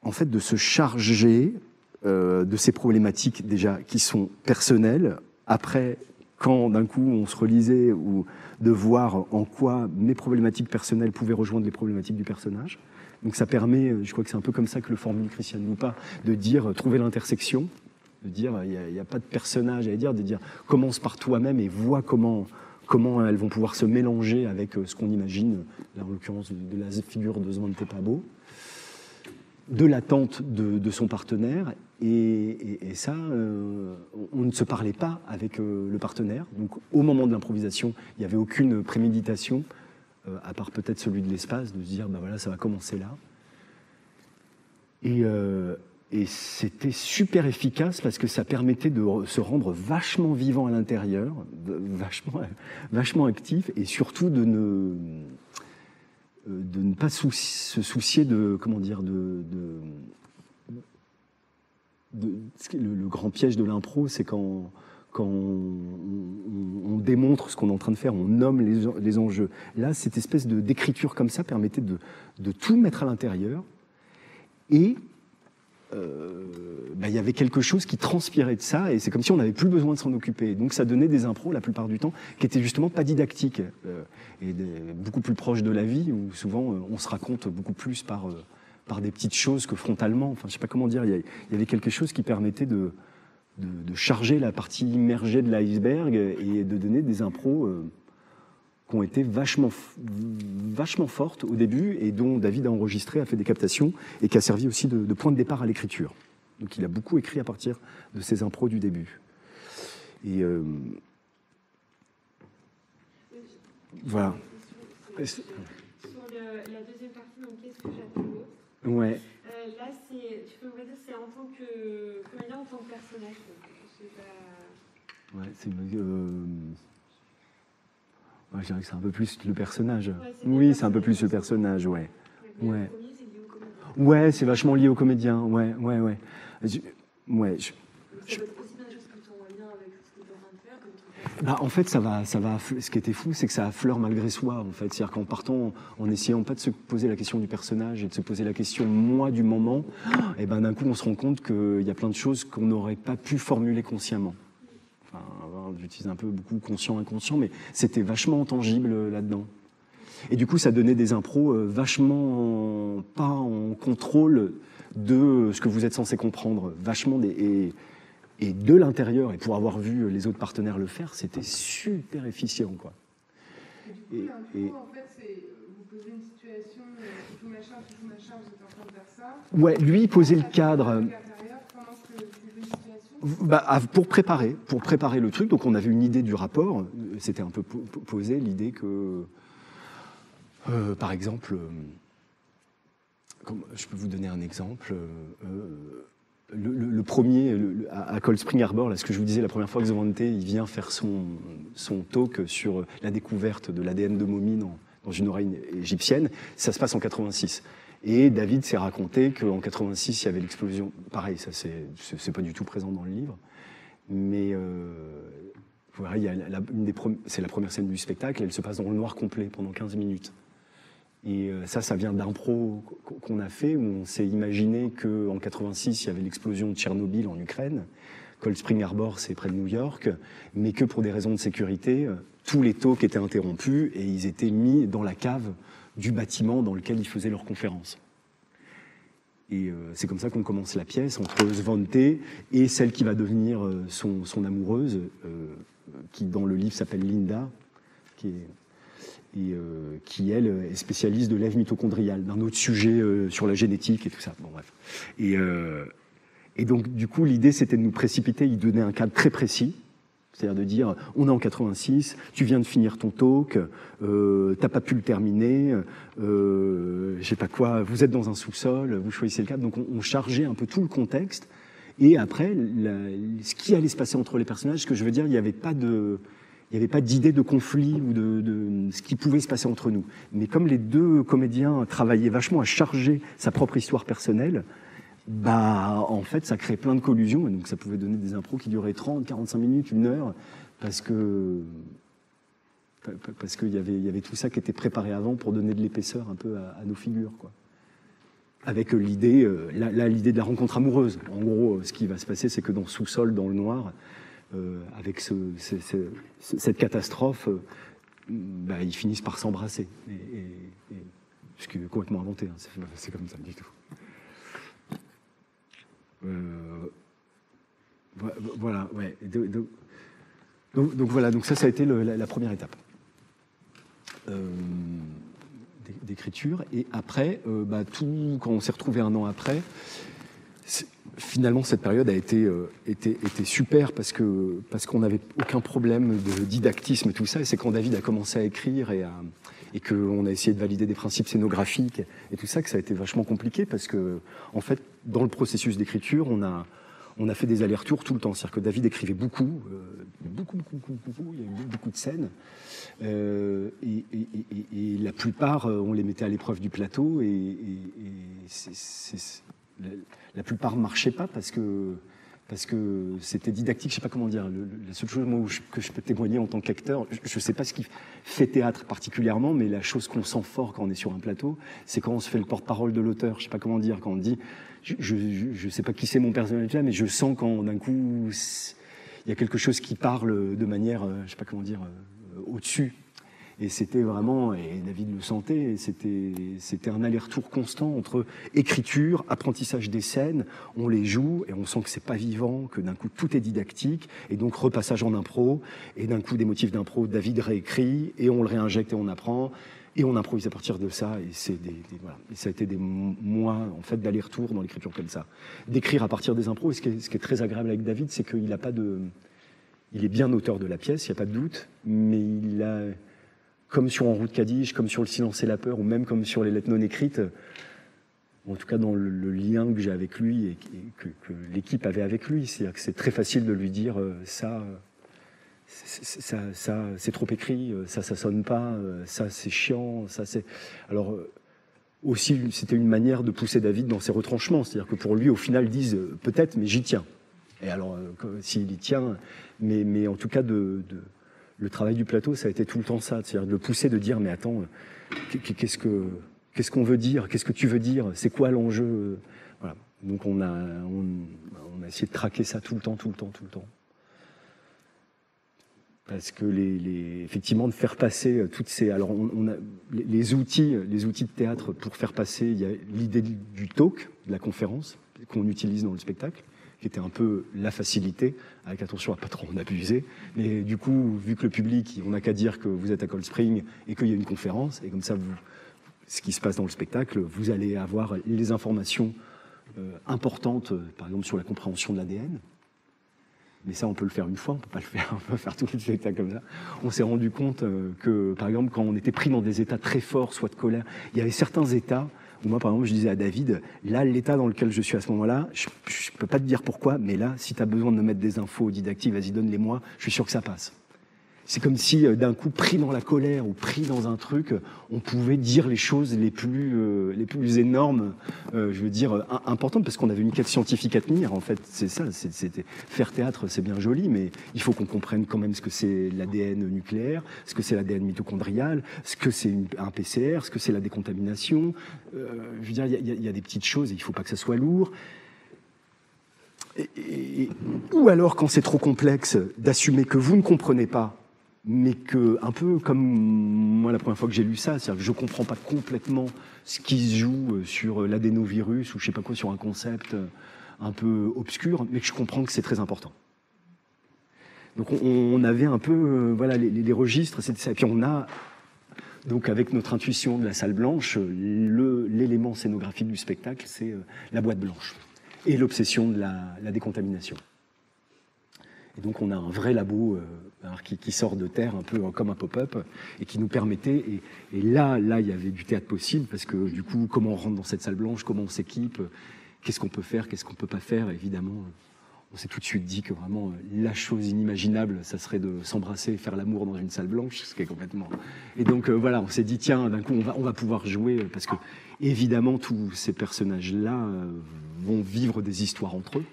B: en fait de se charger de ces problématiques déjà qui sont personnelles. Après, quand d'un coup on se relisait, ou de voir en quoi mes problématiques personnelles pouvaient rejoindre les problématiques du personnage. Donc ça permet, je crois que c'est un peu comme ça que le formule Christiane Lupa, de dire, trouver l'intersection, de dire, il n'y a pas de personnage à dire, de dire, commence par toi-même et vois comment elles vont pouvoir se mélanger avec ce qu'on imagine, là, en l'occurrence de la figure de Svante Pabo, de l'attente de son partenaire, et ça, on ne se parlait pas avec le partenaire. Donc au moment de l'improvisation, il n'y avait aucune préméditation, à part peut-être celui de l'espace, de se dire, ben voilà, ça va commencer là. Et c'était super efficace parce que ça permettait de se rendre vachement vivant à l'intérieur, vachement actif, et surtout de ne pas se soucier de, comment dire, le grand piège de l'impro, c'est quand on démontre ce qu'on est en train de faire, on nomme les enjeux. Là, cette espèce d'écriture comme ça permettait de tout mettre à l'intérieur, et il y avait quelque chose qui transpirait de ça, et c'est comme si on n'avait plus besoin de s'en occuper. Donc ça donnait des impros, la plupart du temps, qui étaient justement pas didactiques, et beaucoup plus proches de la vie, où souvent on se raconte beaucoup plus par des petites choses que frontalement. Enfin, je sais pas comment dire, il y avait quelque chose qui permettait de charger la partie immergée de l'iceberg et de donner des impros qui ont été vachement fortes au début, et dont David a enregistré, a fait des captations, et qui a servi aussi de point de départ à l'écriture. Donc il a beaucoup écrit à partir de ces impros du début. Et voilà.
C: Sur la deuxième partie, donc qu'est-ce que j'attends d'autre ?
B: Ouais.
C: Là, on va dire, c'est en tant que comédien, en tant que personnage.
B: Ouais, je dirais que c'est un peu plus le personnage.
C: Ouais,
B: oui, c'est un peu plus le personnage, ouais. Ouais. Ouais, c'est vachement lié au comédien. Ouais.
C: Ça peut être aussi bien des choses que tu en lien avec ce que tu es en train de faire.
B: En fait, ce qui était fou, c'est que ça affleure malgré soi, en fait. C'est-à-dire qu'en partant, en essayant pas de se poser la question du personnage et de se poser la question moi du moment, et ben d'un coup, on se rend compte qu'il y a plein de choses qu'on n'aurait pas pu formuler consciemment. Enfin, j'utilise un peu beaucoup conscient, inconscient, mais c'était vachement tangible là-dedans. Et du coup, ça donnait des impros vachement pas en contrôle de ce que vous êtes censé comprendre, vachement et de l'intérieur. Et pour avoir vu les autres partenaires le faire, c'était super efficient, quoi.
D: Et du coup, en fait, c'est vous posez une situation, tout machin, vous êtes en train de faire ça.
B: Ouais, lui, il posait le cadre. Pour préparer le truc, donc on avait une idée du rapport. C'était un peu posé l'idée que, par exemple, je peux vous donner un exemple. Le premier, à Cold Spring Harbor, là, ce que je vous disais la première fois que Svante, il vient faire son talk sur la découverte de l'ADN de momie dans une oreille égyptienne, ça se passe en 86. Et David s'est raconté qu'en 86, il y avait l'explosion. Pareil, ça c'est pas du tout présent dans le livre, mais voilà, c'est la première scène du spectacle, elle se passe dans le noir complet pendant 15 minutes. Et ça vient d'impro qu'on a fait, où on s'est imaginé qu'en 86, il y avait l'explosion de Tchernobyl en Ukraine, Cold Spring Harbor, c'est près de New York, mais que pour des raisons de sécurité, tous les talks étaient interrompus et ils étaient mis dans la cave du bâtiment dans lequel ils faisaient leurs conférences. Et c'est comme ça qu'on commence la pièce, entre Svante et celle qui va devenir son amoureuse, qui dans le livre s'appelle Linda, qui elle est spécialiste de l'Ève mitochondriale, d'un autre sujet sur la génétique et tout ça. Bon, bref. Et donc, du coup, l'idée, c'était de nous précipiter, il donnait un cadre très précis, c'est-à-dire de dire, on est en 86, tu viens de finir ton talk, t'as pas pu le terminer, je sais pas quoi, vous êtes dans un sous-sol, vous choisissez le cadre. Donc, on chargeait un peu tout le contexte. Et après, ce qui allait se passer entre les personnages, ce que je veux dire, il n'y avait pas d'idée de conflit ou de ce qui pouvait se passer entre nous. Mais comme les deux comédiens travaillaient vachement à charger sa propre histoire personnelle, en fait, ça crée plein de collusions. Et donc, ça pouvait donner des impros qui duraient 30, 45 minutes, 1 heure, parce qu'il y avait tout ça qui était préparé avant pour donner de l'épaisseur un peu à nos figures, quoi. Avec l'idée, l'idée de la rencontre amoureuse. En gros, ce qui va se passer, c'est que dans le sous-sol, dans le noir, avec cette catastrophe, ils finissent par s'embrasser. Ce qui est complètement inventé, hein, c'est comme ça du tout. Voilà, ouais. Donc voilà, donc ça a été la première étape d'écriture. Et après, quand on s'est retrouvé 1 an après, finalement, cette période a été super parce qu'on n'avait aucun problème de didactisme et tout ça. Et c'est quand David a commencé à écrire et qu'on a essayé de valider des principes scénographiques et tout ça que ça a été vachement compliqué parce que, en fait, dans le processus d'écriture, on a fait des allers-retours tout le temps. C'est-à-dire que David écrivait beaucoup, il y a eu beaucoup de scènes. Et la plupart, on les mettait à l'épreuve du plateau et la plupart ne marchaient pas parce que c'était didactique, je ne sais pas comment dire. La seule chose que je peux témoigner en tant qu'acteur, je ne sais pas ce qui fait théâtre particulièrement, mais la chose qu'on sent fort quand on est sur un plateau, c'est quand on se fait le porte-parole de l'auteur. Je ne sais pas comment dire, quand on dit, je ne sais pas qui c'est mon personnage là, mais je sens quand d'un coup, il y a quelque chose qui parle de manière, je ne sais pas comment dire, au-dessus. Et c'était vraiment, et David le sentait, c'était un aller-retour constant entre écriture, apprentissage des scènes, on les joue et on sent que c'est pas vivant, que d'un coup tout est didactique, et donc repassage en impro, et d'un coup des motifs d'impro, David réécrit, et on le réinjecte et on apprend, et on improvise à partir de ça, et voilà. Et ça a été des mois en fait d'aller-retour dans l'écriture comme ça. D'écrire à partir des impros, et ce qui est très agréable avec David, c'est qu'il il est bien auteur de la pièce, il n'y a pas de doute, mais il a, comme sur En route Kadige, comme sur Le silence et la peur, ou même comme sur Les lettres non écrites, en tout cas dans le lien que j'ai avec lui et que l'équipe avait avec lui, c'est-à-dire que c'est très facile de lui dire ça c'est trop écrit, ça sonne pas, ça c'est chiant, ça c'est... Alors aussi, c'était une manière de pousser David dans ses retranchements, c'est-à-dire que pour lui, au final, disent peut-être, mais j'y tiens. Et alors, s'il y tient, mais en tout cas le travail du plateau, ça a été tout le temps ça, c'est-à-dire de le pousser, de dire, mais attends, qu'est-ce qu'on veut dire, qu'est-ce que tu veux dire, c'est quoi l'enjeu, voilà. Donc on a essayé de traquer ça tout le temps. Parce que effectivement, de faire passer toutes ces... Alors on a les outils de théâtre pour faire passer, il y a l'idée du talk, de la conférence, qu'on utilise dans le spectacle, qui était un peu la facilité, avec attention à pas trop en abuser. Mais du coup, vu que le public, on n'a qu'à dire que vous êtes à Cold Spring et qu'il y a une conférence, et comme ça, ce qui se passe dans le spectacle, vous allez avoir les informations importantes, par exemple sur la compréhension de l'ADN. Mais ça, on peut le faire une fois, on peut pas le faire, on peut faire tout le spectacle comme ça. On s'est rendu compte que, par exemple, quand on était pris dans des états très forts, soit de colère, il y avait certains états où moi, par exemple, je disais à David, là, l'état dans lequel je suis à ce moment-là, je ne peux pas te dire pourquoi, mais là, si tu as besoin de me mettre des infos didactiques, vas-y, donne-les-moi, je suis sûr que ça passe. C'est comme si, d'un coup, pris dans la colère ou pris dans un truc, on pouvait dire les choses les plus énormes, je veux dire, importantes, parce qu'on avait une quête scientifique à tenir, en fait. C'est ça, c'était faire théâtre, c'est bien joli, mais il faut qu'on comprenne quand même ce que c'est l'ADN nucléaire, ce que c'est l'ADN mitochondrial, ce que c'est un PCR, ce que c'est la décontamination. Je veux dire, il y a des petites choses, et il ne faut pas que ça soit lourd. Ou alors, quand c'est trop complexe, d'assumer que vous ne comprenez pas, mais que, un peu comme moi la première fois que j'ai lu ça, c'est-à-dire que je ne comprends pas complètement ce qui se joue sur l'adénovirus ou je ne sais pas quoi, sur un concept un peu obscur, mais que je comprends que c'est très important. Donc on avait un peu voilà, les registres, c'était ça. Et puis on a, donc avec notre intuition de la salle blanche, l'élément scénographique du spectacle, c'est la boîte blanche et l'obsession de la décontamination. Et donc on a un vrai labo qui sort de terre, un peu comme un pop-up, et qui nous permettait, et là il y avait du théâtre possible, parce que du coup, comment on rentre dans cette salle blanche, comment on s'équipe, qu'est-ce qu'on peut faire, qu'est-ce qu'on peut pas faire, évidemment. On s'est tout de suite dit que vraiment, la chose inimaginable, ça serait de s'embrasser et faire l'amour dans une salle blanche, ce qui est complètement... Et donc voilà, on s'est dit, tiens, d'un coup, on va pouvoir jouer, parce que évidemment, tous ces personnages-là vont vivre des histoires entre eux.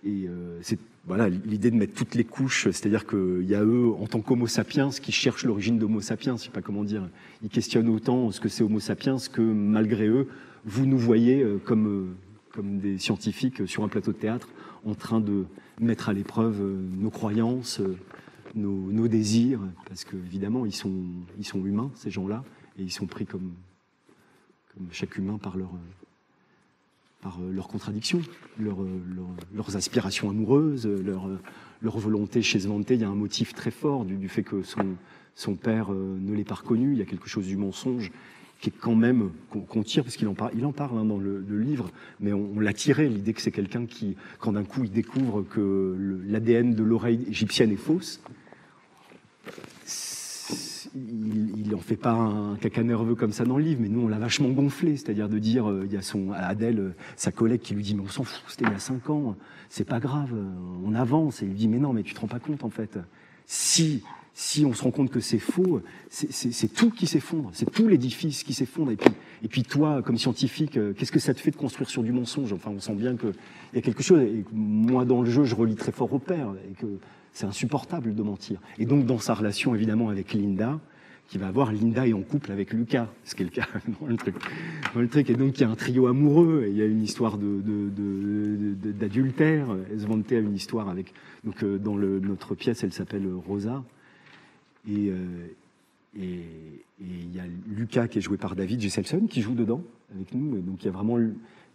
B: Et c'est voilà, l'idée de mettre toutes les couches, c'est-à-dire qu'il y a eux, en tant qu'homo sapiens, qui cherchent l'origine d'homo sapiens, je ne sais pas comment dire, ils questionnent autant ce que c'est homo sapiens que, malgré eux, vous nous voyez comme des scientifiques sur un plateau de théâtre, en train de mettre à l'épreuve nos croyances, nos désirs, parce qu'évidemment, ils sont humains, ces gens-là, et ils sont pris comme chaque humain par leurs contradictions, leurs aspirations amoureuses, leur volonté. Chez Svante, il y a un motif très fort du fait que son père ne l'ait pas reconnu. Il y a quelque chose du mensonge qui est quand même, qu'on tire, parce qu'il en parle dans le livre, mais on l'a tiré, l'idée que c'est quelqu'un qui, quand d'un coup il découvre que l'ADN de l'oreille égyptienne est fausse, il n'en fait pas un caca nerveux comme ça dans le livre, mais nous on l'a vachement gonflé, c'est-à-dire de dire, il y a Adèle, sa collègue, qui lui dit mais on s'en fout, c'était il y a 5 ans, c'est pas grave, on avance, et il lui dit mais non, mais tu te rends pas compte en fait, si on se rend compte que c'est faux, c'est tout qui s'effondre, c'est tout l'édifice qui s'effondre, et puis toi, comme scientifique, qu'est-ce que ça te fait de construire sur du mensonge? Enfin, on sent bien qu'il y a quelque chose, et moi dans le jeu, je relie très fort au père, et que c'est insupportable de mentir. Et donc, dans sa relation, évidemment, avec Linda, Linda est en couple avec Lucas, ce qui est le cas dans le truc. Et donc, il y a un trio amoureux, et il y a une histoire d'adultère. Svante a une histoire avec... Donc, dans notre pièce, elle s'appelle Rosa. Et il y a Lucas, qui est joué par David Jesselson, qui joue dedans, avec nous. Et donc, il y a vraiment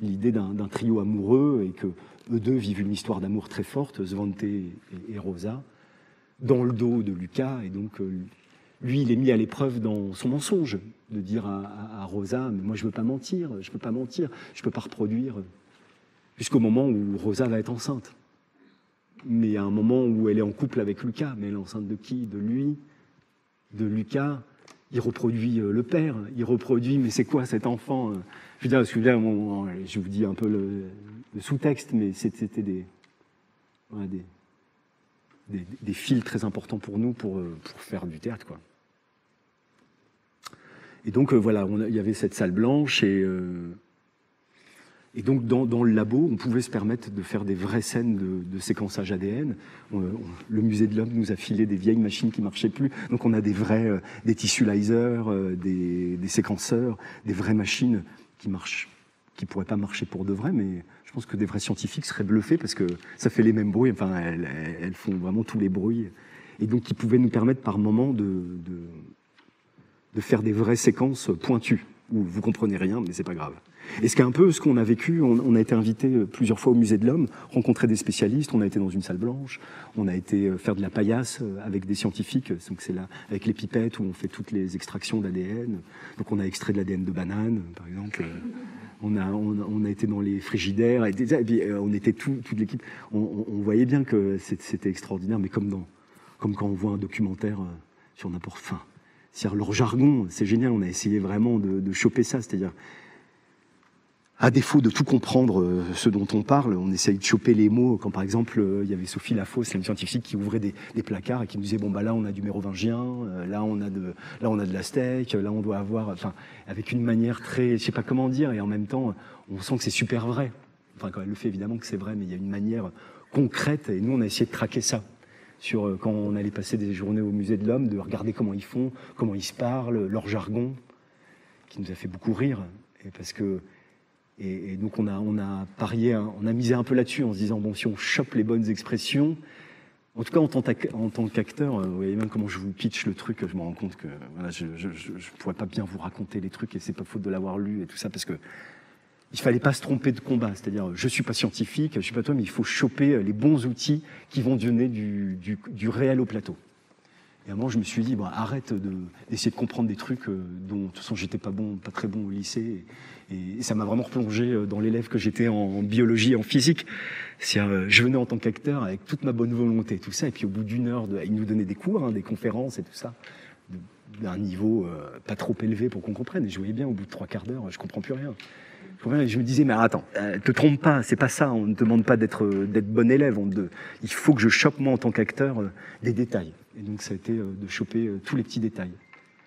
B: l'idée d'un trio amoureux, et que eux deux vivent une histoire d'amour très forte, Svante et Rosa, dans le dos de Lucas. Et donc, lui, il est mis à l'épreuve dans son mensonge, de dire à Rosa, mais moi je veux pas mentir, je peux pas reproduire, jusqu'au moment où Rosa va être enceinte. Mais il y a un moment où elle est en couple avec Lucas, mais elle est enceinte de qui? De lui, de Lucas. Il reproduit le père, il reproduit, mais c'est quoi cet enfant? Je veux dire, parce que là, je vous dis un peu le sous-texte, mais c'était des fils très importants pour nous pour faire du théâtre, quoi. Et donc voilà, il y avait cette salle blanche, et donc dans le labo, on pouvait se permettre de faire des vraies scènes de séquençage ADN. Le musée de l'homme nous a filé des vieilles machines qui marchaient plus, donc on a des tissue-lasers, des séquenceurs, des vraies machines qui pourraient pas marcher pour de vrai, mais je pense que des vrais scientifiques seraient bluffés, parce que ça fait les mêmes bruits, enfin elles font vraiment tous les bruits, et donc qui pouvaient nous permettre par moments de faire des vraies séquences pointues, où vous comprenez rien, mais c'est pas grave. Et c'est un peu ce qu'on a vécu. On a été invité plusieurs fois au musée de l'homme, rencontrer des spécialistes, on a été dans une salle blanche, on a été faire de la paillasse avec des scientifiques, donc c'est là, avec les pipettes, où on fait toutes les extractions d'ADN. Donc on a extrait de l'ADN de banane, par exemple. On a été dans les frigidaires, et puis on était toute l'équipe. On voyait bien que c'était extraordinaire, mais comme quand on voit un documentaire sur n'importe... C'est-à-dire leur jargon, c'est génial, on a essayé vraiment de choper ça, c'est-à-dire à défaut de tout comprendre ce dont on parle, on essaye de choper les mots. Quand par exemple, il y avait Sophie Lafosse, une scientifique qui ouvrait des placards et qui nous disait bon bah là on a du mérovingien, là on a de l'aztèque, là on doit avoir, enfin avec une manière très, je sais pas comment dire, et en même temps on sent que c'est super vrai. Enfin quand elle le fait évidemment que c'est vrai, mais il y a une manière concrète et nous on a essayé de traquer ça. Sur quand on allait passer des journées au musée de l'homme, de regarder comment ils font, comment ils se parlent, leur jargon, qui nous a fait beaucoup rire, et parce que et donc on a parié, on a misé un peu là-dessus en se disant bon si on chope les bonnes expressions, en tout cas en tant qu'acteur, vous voyez même comment je vous pitch le truc, je me rends compte que voilà, je pourrais pas bien vous raconter les trucs et c'est pas faute de l'avoir lu et tout ça parce que il fallait pas se tromper de combat, c'est-à-dire je suis pas scientifique, je suis pas toi, mais il faut choper les bons outils qui vont donner du réel au plateau. Et à un moment, je me suis dit, bon, arrête d'essayer de comprendre des trucs dont, de toute façon, j'étais pas très bon au lycée. Et ça m'a vraiment replongé dans l'élève que j'étais en biologie et en physique. Je venais en tant qu'acteur avec toute ma bonne volonté et tout ça. Et puis, au bout d'une heure, il nous donnait des cours, des conférences et tout ça, d'un niveau pas trop élevé pour qu'on comprenne. Et je voyais bien, au bout de 3/4 d'heure, je comprends plus rien. Et je me disais, mais attends, te trompe pas, c'est pas ça. On ne demande pas d'être bon élève. Il faut que je chope, moi, en tant qu'acteur, des détails. Et donc, ça a été de choper tous les petits détails.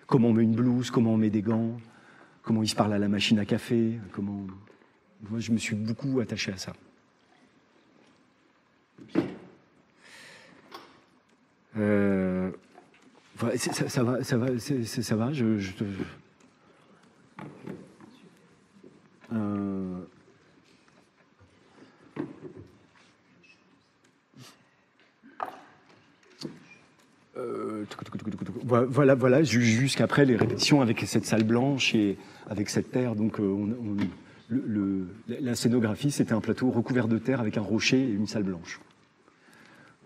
B: Comment on met une blouse, comment on met des gants, comment il se parle à la machine à café, comment... Moi, je me suis beaucoup attaché à ça. Voilà, ça va, Voilà, jusqu'après les répétitions avec cette salle blanche et avec cette terre. Donc, la scénographie, c'était un plateau recouvert de terre avec un rocher et une salle blanche.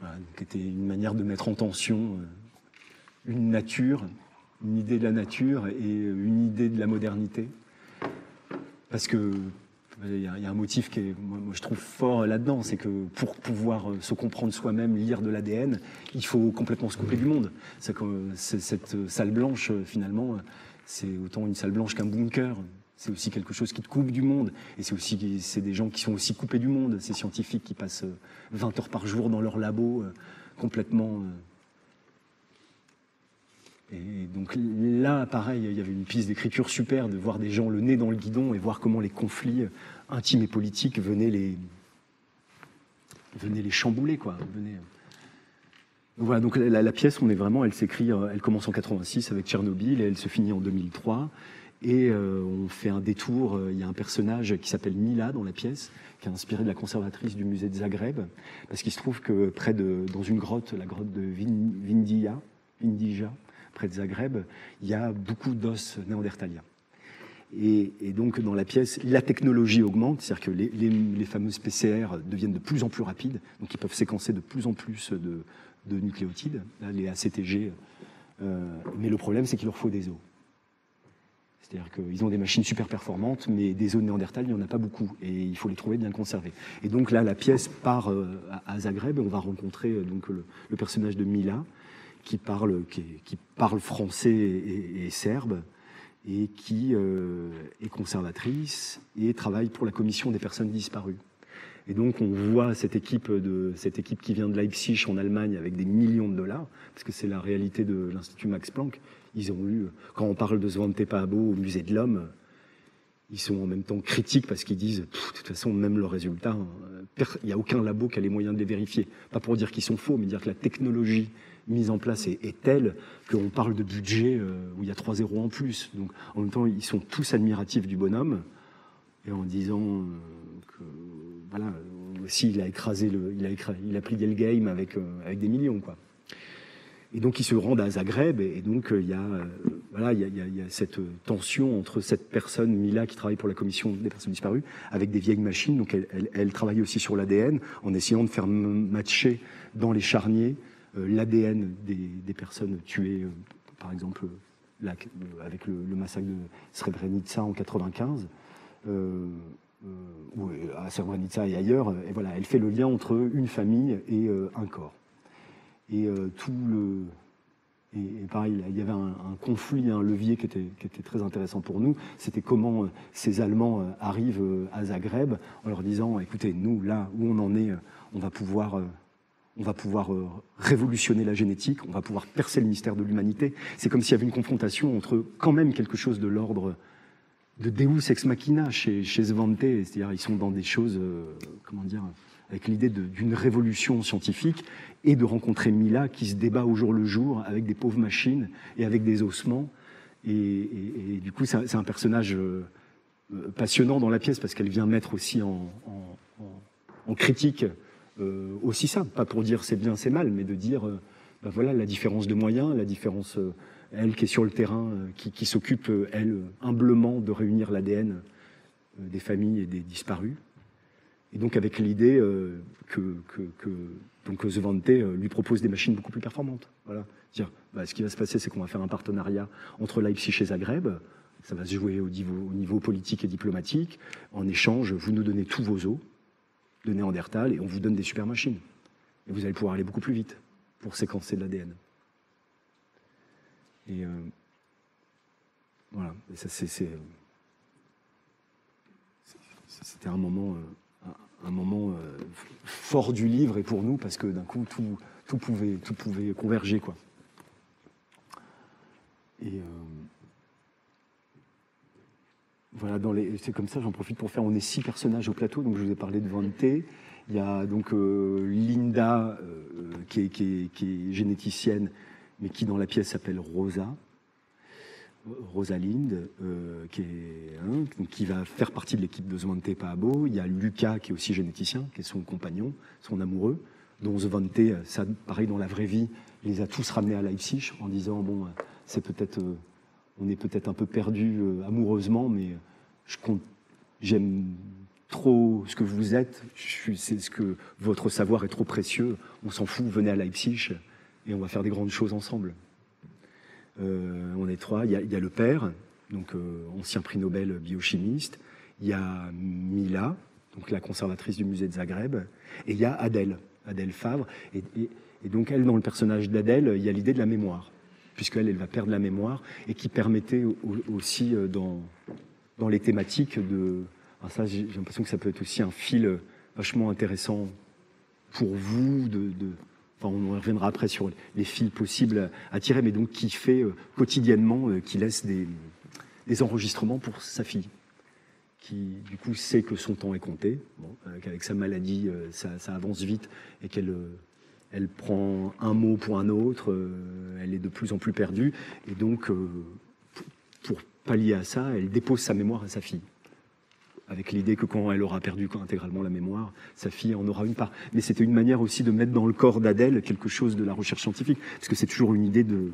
B: Voilà, qui était une manière de mettre en tension une nature, une idée de la nature et une idée de la modernité. Parce que il y a un motif qui est, moi, je trouve fort là-dedans, c'est que pour pouvoir se comprendre soi-même, lire de l'ADN, il faut complètement se couper du monde. Cette salle blanche, finalement, c'est autant une salle blanche qu'un bunker. C'est aussi quelque chose qui te coupe du monde. Et c'est des gens qui sont aussi coupés du monde, ces scientifiques qui passent 20 heures par jour dans leur labo, complètement... Et donc là, pareil, il y avait une piste d'écriture super, de voir des gens le nez dans le guidon et voir comment les conflits intimes et politiques venaient les chambouler, quoi. Donc voilà, donc la pièce, elle s'écrit, elle commence en 86 avec Tchernobyl et elle se finit en 2003. Et on fait un détour, il y a un personnage qui s'appelle Mila dans la pièce, qui est inspiré de la conservatrice du musée de Zagreb, parce qu'il se trouve que dans une grotte, la grotte de Vindija, près de Zagreb, il y a beaucoup d'os néandertaliens. Et donc, dans la pièce, la technologie augmente, c'est-à-dire que les fameuses PCR deviennent de plus en plus rapides, donc ils peuvent séquencer de plus en plus de nucléotides, là, les ACTG, mais le problème, c'est qu'il leur faut des os. C'est-à-dire qu'ils ont des machines super performantes, mais des os de Néandertal, il n'y en a pas beaucoup, et il faut les trouver bien conservés. Et donc là, la pièce part à Zagreb, et on va rencontrer donc, le personnage de Mila, qui parle français et serbe, et qui est conservatrice et travaille pour la commission des personnes disparues. Et donc on voit cette équipe qui vient de Leipzig en Allemagne avec des millions de dollars, parce que c'est la réalité de l'Institut Max Planck. Ils ont eu, quand on parle de Svante Pääbo au musée de l'Homme, ils sont en même temps critiques parce qu'ils disent, de toute façon, même leurs résultats, il n'y a aucun labo qui a les moyens de les vérifier. Pas pour dire qu'ils sont faux, mais dire que la technologie mise en place est telle qu'on parle de budget où il y a 3 zéros en plus. Donc, en même temps, ils sont tous admiratifs du bonhomme, et en disant que, voilà, aussi, il a plié le game avec des millions, quoi. Et donc, ils se rendent à Zagreb, et donc, il y a cette tension entre cette personne, Mila, qui travaille pour la commission des personnes disparues, avec des vieilles machines. Donc, elle travaille aussi sur l'ADN, en essayant de faire matcher dans les charniers l'ADN des personnes tuées, par exemple, avec le massacre de Srebrenica en 95, ou à Srebrenica et ailleurs. Et voilà, elle fait le lien entre une famille et un corps. Et Et pareil, il y avait un conflit, un levier qui était très intéressant pour nous. C'était comment ces Allemands arrivent à Zagreb en leur disant, écoutez, nous, là où on en est, on va pouvoir révolutionner la génétique, on va pouvoir percer le mystère de l'humanité. C'est comme s'il y avait une confrontation entre quand même quelque chose de l'ordre de Deus ex machina chez Svante, c'est-à-dire ils sont dans des choses, comment dire, avec l'idée d'une révolution scientifique, et de rencontrer Mila qui se débat au jour le jour avec des pauvres machines et avec des ossements. Et du coup, c'est un personnage passionnant dans la pièce parce qu'elle vient mettre aussi en critique aussi ça, pas pour dire c'est bien, c'est mal, mais de dire ben voilà la différence de moyens, la différence, elle qui est sur le terrain, qui s'occupe, elle, humblement de réunir l'ADN des familles et des disparus. Et donc avec l'idée que Svante lui propose des machines beaucoup plus performantes. Voilà. Dire, bah, ce qui va se passer, c'est qu'on va faire un partenariat entre Leipzig et Zagreb. Ça va se jouer au niveau politique et diplomatique. En échange, vous nous donnez tous vos os de Néandertal et on vous donne des super machines. Et vous allez pouvoir aller beaucoup plus vite pour séquencer de l'ADN. Et voilà. Et ça, c'était un moment fort du livre et pour nous parce que d'un coup tout pouvait converger, quoi. Et voilà, c'est comme ça, j'en profite pour faire, on est 6 personnages au plateau, donc je vous ai parlé de Svante. Il y a donc Linda qui est généticienne mais qui dans la pièce s'appelle Rosalind, qui va faire partie de l'équipe de Svante Paabo. Il y a Lucas, qui est aussi généticien, qui est son compagnon, son amoureux, dont Svante, ça, pareil dans la vraie vie, les a tous ramenés à Leipzig en disant, bon, on est peut-être un peu perdus amoureusement, mais j'aime trop ce que vous êtes, c'est ce que votre savoir est trop précieux, on s'en fout, venez à Leipzig et on va faire des grandes choses ensemble. On est 3, il y a le père, donc ancien prix Nobel biochimiste, il y a Mila, donc la conservatrice du musée de Zagreb, et il y a Adèle Favre, et donc elle, dans le personnage d'Adèle, il y a l'idée de la mémoire, puisqu'elle va perdre la mémoire, et qui permettait aussi dans les thématiques alors ça, j'ai l'impression que ça peut être aussi un fil vachement intéressant pour vous, enfin, on reviendra après sur les fils possibles à tirer, mais donc qui fait quotidiennement, qui laisse des enregistrements pour sa fille, qui du coup sait que son temps est compté, qu'avec sa maladie ça avance vite et qu'elle prend un mot pour un autre, elle est de plus en plus perdue, et donc pour pallier à ça, elle dépose sa mémoire à sa fille, avec l'idée que quand elle aura perdu intégralement la mémoire, sa fille en aura une part. Mais c'était une manière aussi de mettre dans le corps d'Adèle quelque chose de la recherche scientifique, parce que c'est toujours une idée de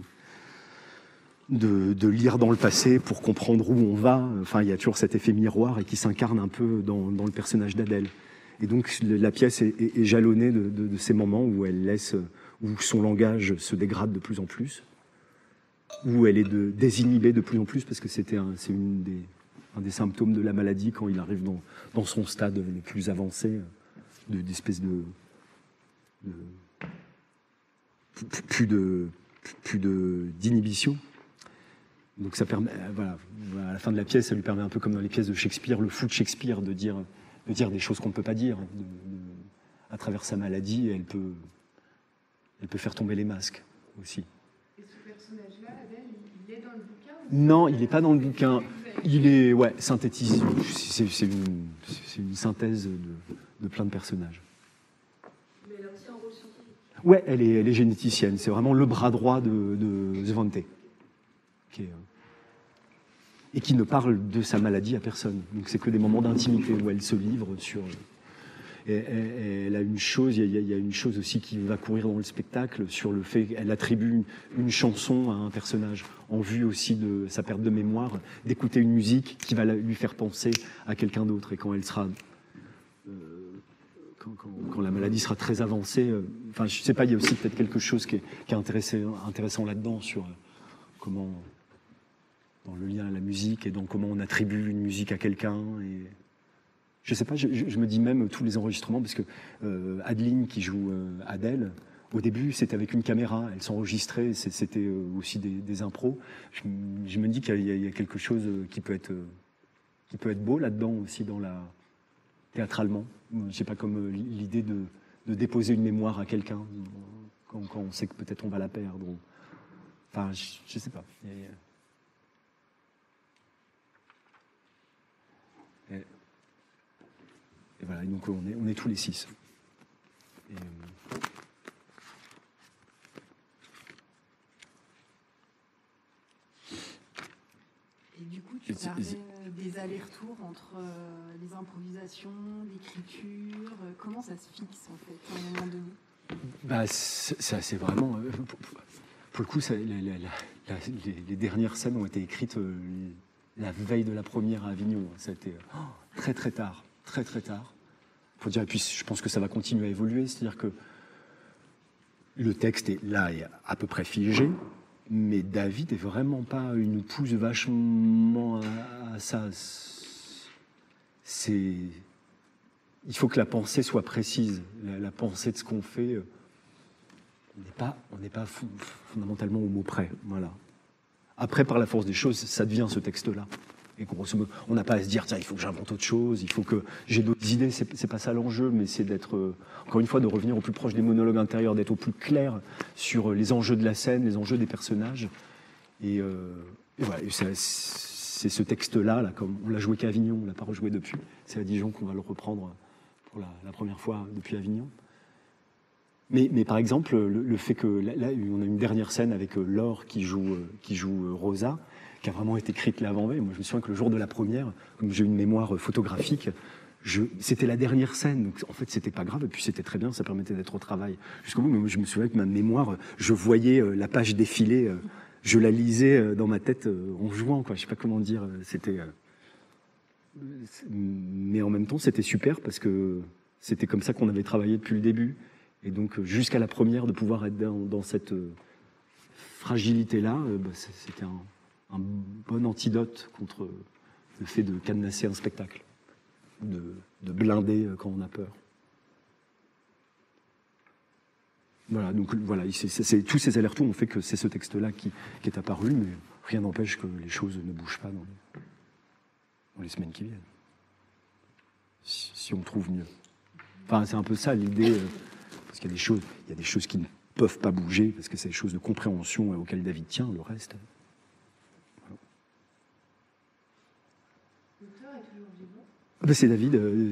B: lire dans le passé pour comprendre où on va. Enfin, il y a toujours cet effet miroir et qui s'incarne un peu dans le personnage d'Adèle. Et donc la pièce est jalonnée de ces moments où où son langage se dégrade de plus en plus, où elle est désinhibée de plus en plus, parce que c'est un des symptômes de la maladie quand il arrive dans son stade le plus avancé, d'espèce d'inhibition. Donc ça permet, voilà, à la fin de la pièce, ça lui permet un peu comme dans les pièces de Shakespeare, le fou de Shakespeare, de dire des choses qu'on ne peut pas dire. À travers sa maladie, elle peut faire tomber les masques aussi.
D: Et ce personnage-là, Adèle, il est dans le bouquin ?
B: Non, il n'est pas dans le bouquin. Il est synthétisé. C'est une synthèse de plein de personnages.
E: Mais elle a aussi un rôle scientifique.
B: Ouais, elle est généticienne. C'est vraiment le bras droit de Svante. Et qui ne parle de sa maladie à personne. Donc c'est que des moments d'intimité où elle se livre sur... Et elle a une chose, il y a une chose aussi qui va courir dans le spectacle sur le fait qu'elle attribue une chanson à un personnage en vue aussi de sa perte de mémoire, d'écouter une musique qui va lui faire penser à quelqu'un d'autre. Et quand elle sera, quand la maladie sera très avancée, enfin je sais pas, il y a aussi peut-être quelque chose qui est intéressant là-dedans sur comment, dans le lien à la musique et dans comment on attribue une musique à quelqu'un. Et je sais pas, je me dis même tous les enregistrements, parce que Adeline qui joue Adèle, Au début, c'était avec une caméra, elle s'enregistrait, c'était aussi des impros. Je me dis qu'il y a quelque chose qui peut être beau là-dedans aussi, théâtralement. Je sais pas, comme l'idée de déposer une mémoire à quelqu'un quand on sait que peut-être on va la perdre. Enfin, je sais pas. Et voilà, et donc on est tous les 6.
A: Et du coup, tu parlais des allers-retours entre les improvisations, l'écriture. Comment ça se fixe, en fait, à un moment donné?
B: C'est vraiment... Pour le coup, les dernières scènes ont été écrites la veille de la première à Avignon. Ça a été très très tard, très très tard. Faut dire, et puis je pense que ça va continuer à évoluer, c'est-à-dire que le texte est à peu près figé, mais David est vraiment pas, il nous pousse vachement à ça. Il faut que la pensée soit précise, la pensée de ce qu'on fait. On n'est pas fondamentalement au mot près, voilà. Après, par la force des choses, ça devient ce texte-là. Et grosso modo, on n'a pas à se dire, tiens, il faut que j'invente autre chose, il faut que j'ai d'autres idées. C'est pas ça l'enjeu, mais c'est d'être, encore une fois, de revenir au plus proche des monologues intérieurs, d'être au plus clair sur les enjeux de la scène, les enjeux des personnages. Et voilà, c'est ce texte-là, là, comme on l'a joué qu'à Avignon, on l'a pas rejoué depuis. C'est à Dijon qu'on va le reprendre pour la première fois depuis Avignon. Mais par exemple, le fait que là, on a une dernière scène avec Laure qui joue Rosa, qui a vraiment été écrite l'avant-veille. Moi, je me souviens que le jour de la première, comme j'ai une mémoire photographique, c'était la dernière scène, donc en fait, c'était pas grave, et puis c'était très bien, ça permettait d'être au travail jusqu'au bout. Mais moi, je me souviens que ma mémoire, je voyais la page défiler, je la lisais dans ma tête en jouant, quoi. Je sais pas comment dire. Mais en même temps, c'était super parce que c'était comme ça qu'on avait travaillé depuis le début. Et donc, jusqu'à la première, de pouvoir être dans cette fragilité-là, c'était un bon antidote contre le fait de cadenasser un spectacle, de blinder quand on a peur. Voilà, donc voilà, tous ces allers-retours ont fait que c'est ce texte-là qui est apparu, mais rien n'empêche que les choses ne bougent pas dans les semaines qui viennent. Si on trouve mieux. Enfin, c'est un peu ça l'idée, parce qu'il y a des choses qui ne peuvent pas bouger, parce que c'est des choses de compréhension auxquelles David tient, le reste.
D: L'auteur est toujours vivant.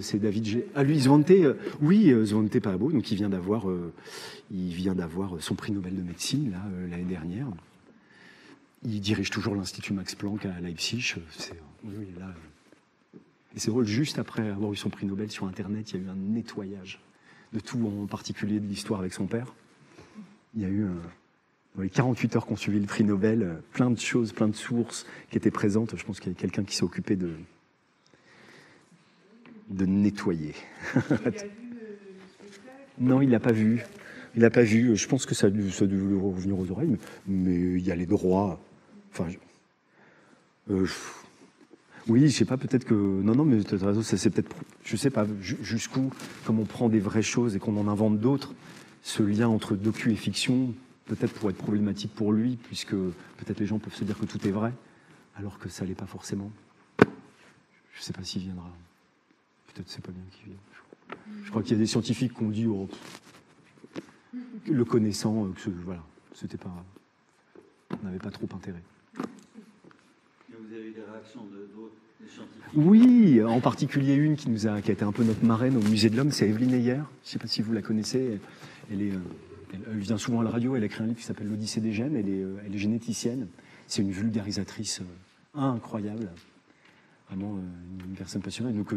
B: C'est David. Ah, lui, Svante, oui, Svante Paabo, donc il vient d'avoir son prix Nobel de médecine là, l'année dernière. Il dirige toujours l'Institut Max Planck à Leipzig. Oui, là. Et c'est drôle, juste après avoir eu son prix Nobel sur Internet, il y a eu un nettoyage de tout, en particulier de l'histoire avec son père. Il y a eu, dans les 48 heures qu'on suivi le prix Nobel, plein de choses, plein de sources qui étaient présentes. Je pense qu'il y a quelqu'un qui s'est occupé de nettoyer.
D: Il a vu le spectacle?
B: Non, il l'a pas vu. Il l'a pas vu. Je pense que ça a dû lui revenir aux oreilles, mais il y a les droits. Enfin, oui, je sais pas, peut-être que... Non, mais tu as raison, c'est peut-être... Je sais pas, jusqu'où, comme on prend des vraies choses et qu'on en invente d'autres, ce lien entre docu et fiction, peut-être pour être problématique pour lui, puisque peut-être les gens peuvent se dire que tout est vrai, alors que ça l'est pas forcément. Je sais pas s'il viendra. Peut-être c'est pas bien qu'il vienne. Je crois qu'il y a des scientifiques qui ont dit, le connaissant, que voilà, c'était pas... On n'avait pas trop intérêt.
F: Vous avez eu des réactions des scientifiques?
B: Oui, en particulier une qui a été un peu notre marraine au Musée de l'Homme, c'est Evelyne Heyer. Je ne sais pas si vous la connaissez. Elle vient souvent à la radio, elle a écrit un livre qui s'appelle L'Odyssée des gènes, elle est généticienne. C'est une vulgarisatrice incroyable. Vraiment une personne passionnée. Donc,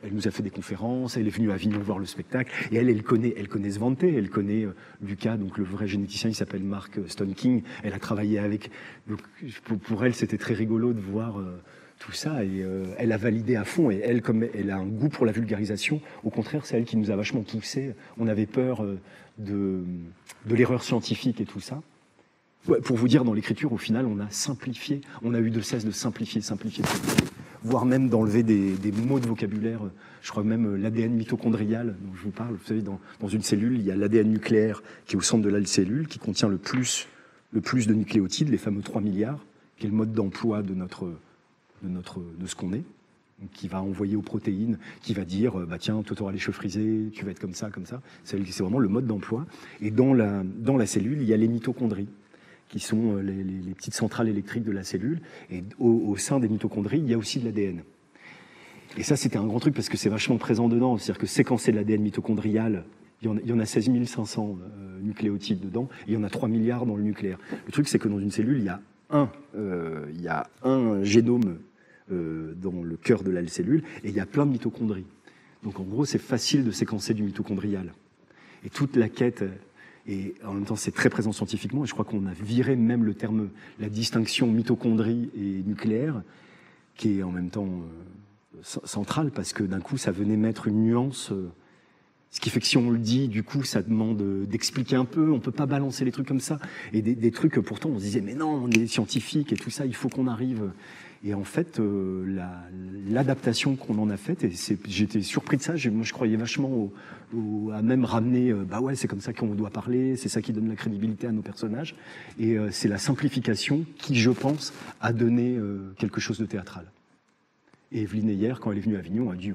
B: elle nous a fait des conférences, elle est venue à Avignon voir le spectacle, et elle connaît Svante, elle connaît Lucas, donc le vrai généticien, il s'appelle Mark Stone King, elle a travaillé avec. Donc, pour elle, c'était très rigolo de voir tout ça, et elle a validé à fond, et elle, comme elle a un goût pour la vulgarisation, au contraire, c'est elle qui nous a vachement poussé. On avait peur de l'erreur scientifique et tout ça. Ouais, pour vous dire, dans l'écriture, au final, on a simplifié. On a eu de cesse de simplifier. voire même d'enlever des mots de vocabulaire. Je crois même l'ADN mitochondrial dont je vous parle. Vous savez, dans une cellule, il y a l'ADN nucléaire qui est au centre de la cellule, qui contient le plus de nucléotides, les fameux 3 milliards, qui est le mode d'emploi de ce qu'on est, qui va envoyer aux protéines, qui va dire bah tiens, toi tu auras les cheveux frisés, tu vas être comme ça, comme ça. C'est vraiment le mode d'emploi. Et dans la cellule, il y a les mitochondries, qui sont les petites centrales électriques de la cellule. Et au sein des mitochondries, il y a aussi de l'ADN. Et ça, c'était un grand truc parce que c'est vachement présent dedans. C'est-à-dire que séquencer de l'ADN mitochondrial, il y en a 16 500 nucléotides dedans, et il y en a 3 milliards dans le nucléaire. Le truc, c'est que dans une cellule, il y a un génome dans le cœur de la cellule, et il y a plein de mitochondries. Donc en gros, c'est facile de séquencer du mitochondrial. Et toute la quête, et en même temps, c'est très présent scientifiquement, et je crois qu'on a viré même le terme, la distinction mitochondrie et nucléaire, qui est en même temps centrale, parce que d'un coup, ça venait mettre une nuance. Ce qui fait que si on le dit, du coup, ça demande d'expliquer un peu. On peut pas balancer les trucs comme ça. Et des trucs que pourtant on se disait, mais non, on est scientifique et tout ça, il faut qu'on arrive. Et en fait, l'adaptation qu'on en a faite, et j'étais surpris de ça. Moi, je croyais vachement à même ramener, bah ouais, c'est comme ça qu'on doit parler, c'est ça qui donne la crédibilité à nos personnages. Et c'est la simplification qui, je pense, a donné quelque chose de théâtral. Et Evelyne Heyer, quand elle est venue à Avignon, a dit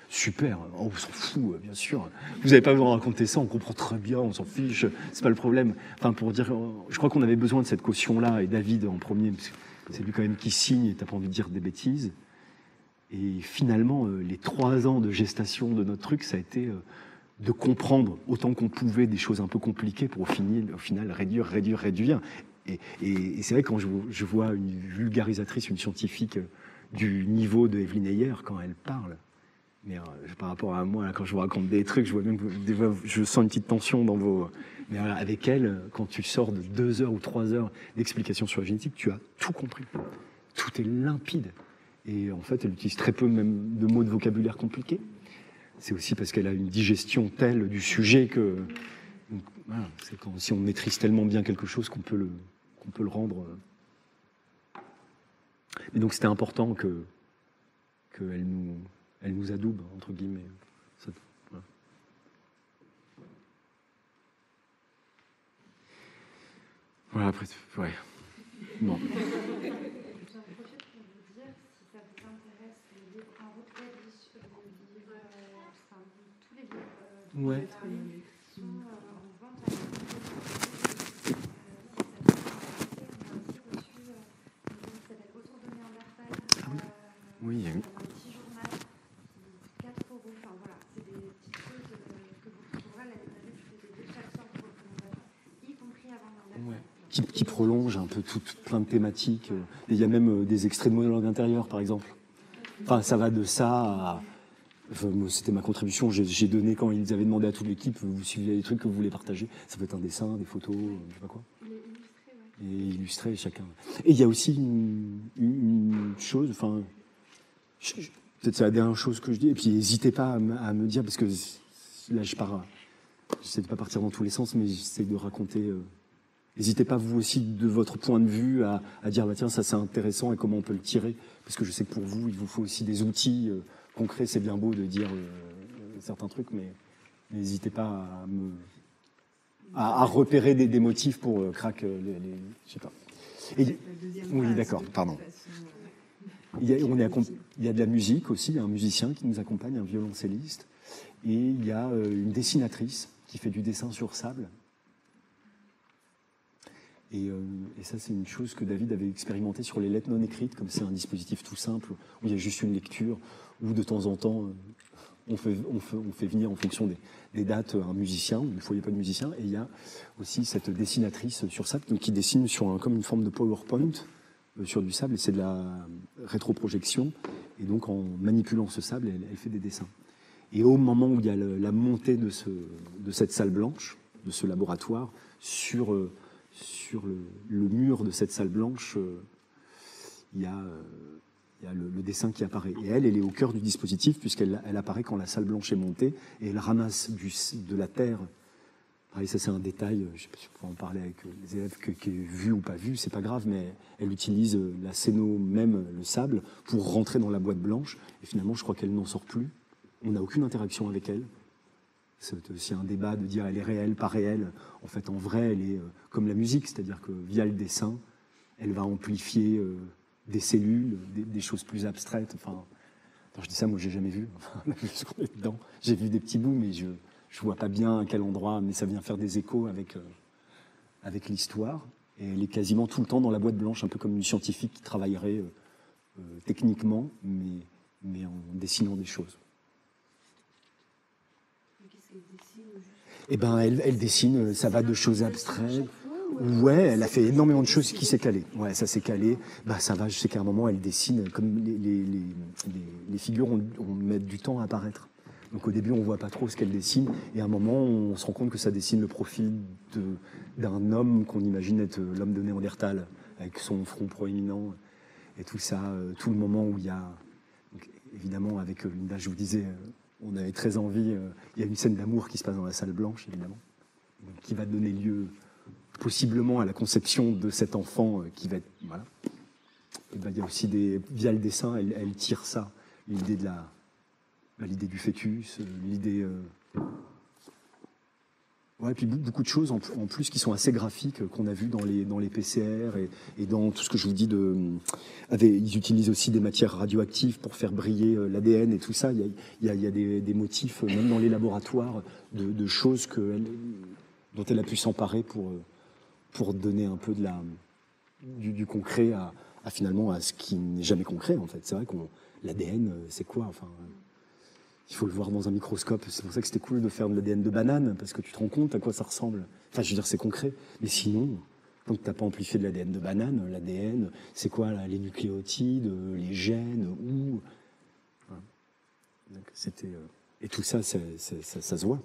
B: super, on s'en fout, bien sûr. Vous n'avez pas besoin de raconter ça, on comprend très bien, on s'en fiche, c'est pas le problème. Enfin, pour dire, je crois qu'on avait besoin de cette caution-là, et David en premier, parce que c'est lui quand même qui signe, et t'as pas envie de dire des bêtises. Et finalement, les 3 ans de gestation de notre truc, ça a été de comprendre autant qu'on pouvait des choses un peu compliquées pour au final réduire. Et c'est vrai, quand je vois une vulgarisatrice, une scientifique du niveau de Evelyne Heyer, quand elle parle, mais par rapport à moi, quand je vous raconte des trucs, je vois même que je sens une petite tension dans vos... Mais voilà, avec elle, quand tu sors de 2 heures ou 3 heures d'explication sur la génétique, tu as tout compris. Tout est limpide. Et en fait, elle utilise très peu même de mots de vocabulaire compliqués. C'est aussi parce qu'elle a une digestion telle du sujet que... Donc, voilà, c'est si on maîtrise tellement bien quelque chose qu'on peut le rendre... Et donc c'était important qu'elle nous adoube, entre guillemets. Ça, voilà. Voilà, après, ouais. Bon.
G: J'en profite pour vous dire, si ça vous intéresse, les livres en route, tous les livres,
B: Ouais.
G: sont en vente à
B: Oui, il y a eu.
G: un petit journal, 4 €, enfin voilà, c'est des petites choses que vous trouverez à la librairie, je fais chaque sorte de recommandation, y compris avant l'ordinateur.
B: Qui prolonge un peu plein de thématiques. Et il y a même des extraits de monologue intérieur, par exemple. Enfin, ça va de ça à... Enfin, c'était ma contribution, j'ai donné quand ils avaient demandé à toute l'équipe, vous suivez les trucs que vous voulez partager. Ça peut être un dessin, des photos, je sais pas quoi. Et illustrer chacun. Et il y a aussi une chose, enfin... Peut-être c'est la dernière chose que je dis, et puis n'hésitez pas à me dire, parce que là je j'essaie de pas partir dans tous les sens, mais j'essaie de raconter. N'hésitez pas vous aussi de votre point de vue à dire bah tiens ça c'est intéressant et comment on peut le tirer, parce que je sais que pour vous il vous faut aussi des outils concrets. C'est bien beau de dire certains trucs, mais n'hésitez pas à repérer des motifs pour craquer je sais pas. Oui d'accord, pardon. Il y a de la musique aussi, un musicien qui nous accompagne, un violoncelliste, et il y a une dessinatrice qui fait du dessin sur sable. Et ça, c'est une chose que David avait expérimenté sur les lettres non écrites, comme c'est un dispositif tout simple, où il y a juste une lecture, où de temps en temps, on fait venir en fonction des dates un musicien, ou des fois il n'y a pas de musicien, et il y a aussi cette dessinatrice sur sable donc, qui dessine comme une forme de PowerPoint, sur du sable, et c'est de la rétroprojection, et donc en manipulant ce sable, elle fait des dessins. Et au moment où il y a la montée de cette salle blanche, de ce laboratoire, sur le mur de cette salle blanche, il y a le dessin qui apparaît. Et elle est au cœur du dispositif, puisqu'elle apparaît quand la salle blanche est montée, et elle ramasse de la terre Pareil, ça c'est un détail, je sais pas si je peux en parler avec les élèves, qui est vu ou pas vu, c'est pas grave, mais elle utilise la scéno, même le sable, pour rentrer dans la boîte blanche, et finalement je crois qu'elle n'en sort plus. On n'a aucune interaction avec elle. C'est aussi un débat de dire elle est réelle, pas réelle. En fait, en vrai, elle est comme la musique, c'est-à-dire que via le dessin, elle va amplifier des cellules, des choses plus abstraites. Enfin, quand je dis ça, moi j'ai jamais vu, parce qu'on est dedans. J'ai vu des petits bouts, mais je vois pas bien à quel endroit, mais ça vient faire des échos avec l'histoire. Et elle est quasiment tout le temps dans la boîte blanche, un peu comme une scientifique qui travaillerait techniquement, mais en dessinant des choses.
E: Qu'est-ce qu'elle dessine juste...
B: Eh ben, elle dessine, ça va de choses abstraites. Ouais, elle a fait énormément de choses qui s'est calé. Ouais, ça s'est calé. Bah, ça va, je sais qu'à un moment, elle dessine, comme les figures on met du temps à apparaître. Donc au début, on voit pas trop ce qu'elle dessine, et à un moment, on se rend compte que ça dessine le profil d'un homme qu'on imagine être l'homme de Néandertal, avec son front proéminent, et tout ça, tout le moment où il y a... Donc, évidemment, avec Linda, je vous disais, on avait très envie, il y a une scène d'amour qui se passe dans la salle blanche, évidemment, qui va donner lieu possiblement à la conception de cet enfant qui va être... Voilà. Et ben, il y a aussi via le dessin, elle tire ça, l'idée de l'idée du fœtus, l'idée... Ouais, et puis beaucoup de choses en plus qui sont assez graphiques, qu'on a vu dans les PCR et dans tout ce que je vous dis ils utilisent aussi des matières radioactives pour faire briller l'ADN et tout ça. Il y a des motifs, même dans les laboratoires, de choses dont elle a pu s'emparer pour donner un peu du concret finalement à ce qui n'est jamais concret, en fait. C'est vrai l'ADN, c'est quoi, enfin... Il faut le voir dans un microscope. C'est pour ça que c'était cool de faire de l'ADN de banane, parce que tu te rends compte à quoi ça ressemble. Enfin, je veux dire, c'est concret. Mais sinon, tant que tu n'as pas amplifié de l'ADN de banane, l'ADN, c'est quoi là, les nucléotides, les gènes, où voilà. Donc, c'était, et tout ça, ça se voit.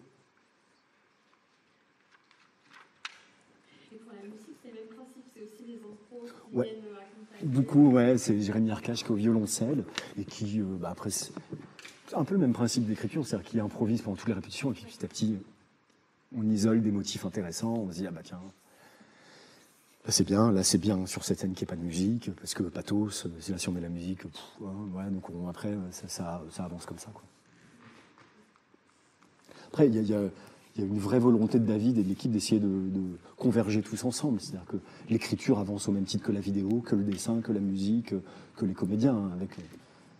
E: Et pour la musique, c'est le même principe, c'est aussi des impros qui
B: Ouais.
E: viennent accompagner.
B: Beaucoup, ouais, c'est Jérémy Arcache qui est au violoncelle, et qui, après... C'est un peu le même principe d'écriture, c'est-à-dire qu'il improvise pendant toutes les répétitions, et puis petit à petit, on isole des motifs intéressants, on se dit, ah bah tiens, là c'est bien sur cette scène qu'il n'y ait pas de musique, parce que pathos, là si on met la musique, ouais, donc après, ça avance comme ça, quoi. Après, il y a une vraie volonté de David et de l'équipe d'essayer de converger tous ensemble, c'est-à-dire que l'écriture avance au même titre que la vidéo, que le dessin, que la musique, que les comédiens, hein,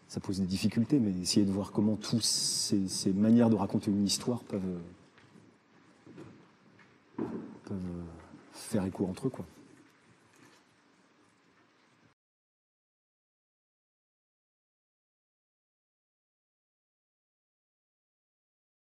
B: ça pose des difficultés, mais essayer de voir comment toutes ces manières de raconter une histoire peuvent faire écho entre eux, quoi.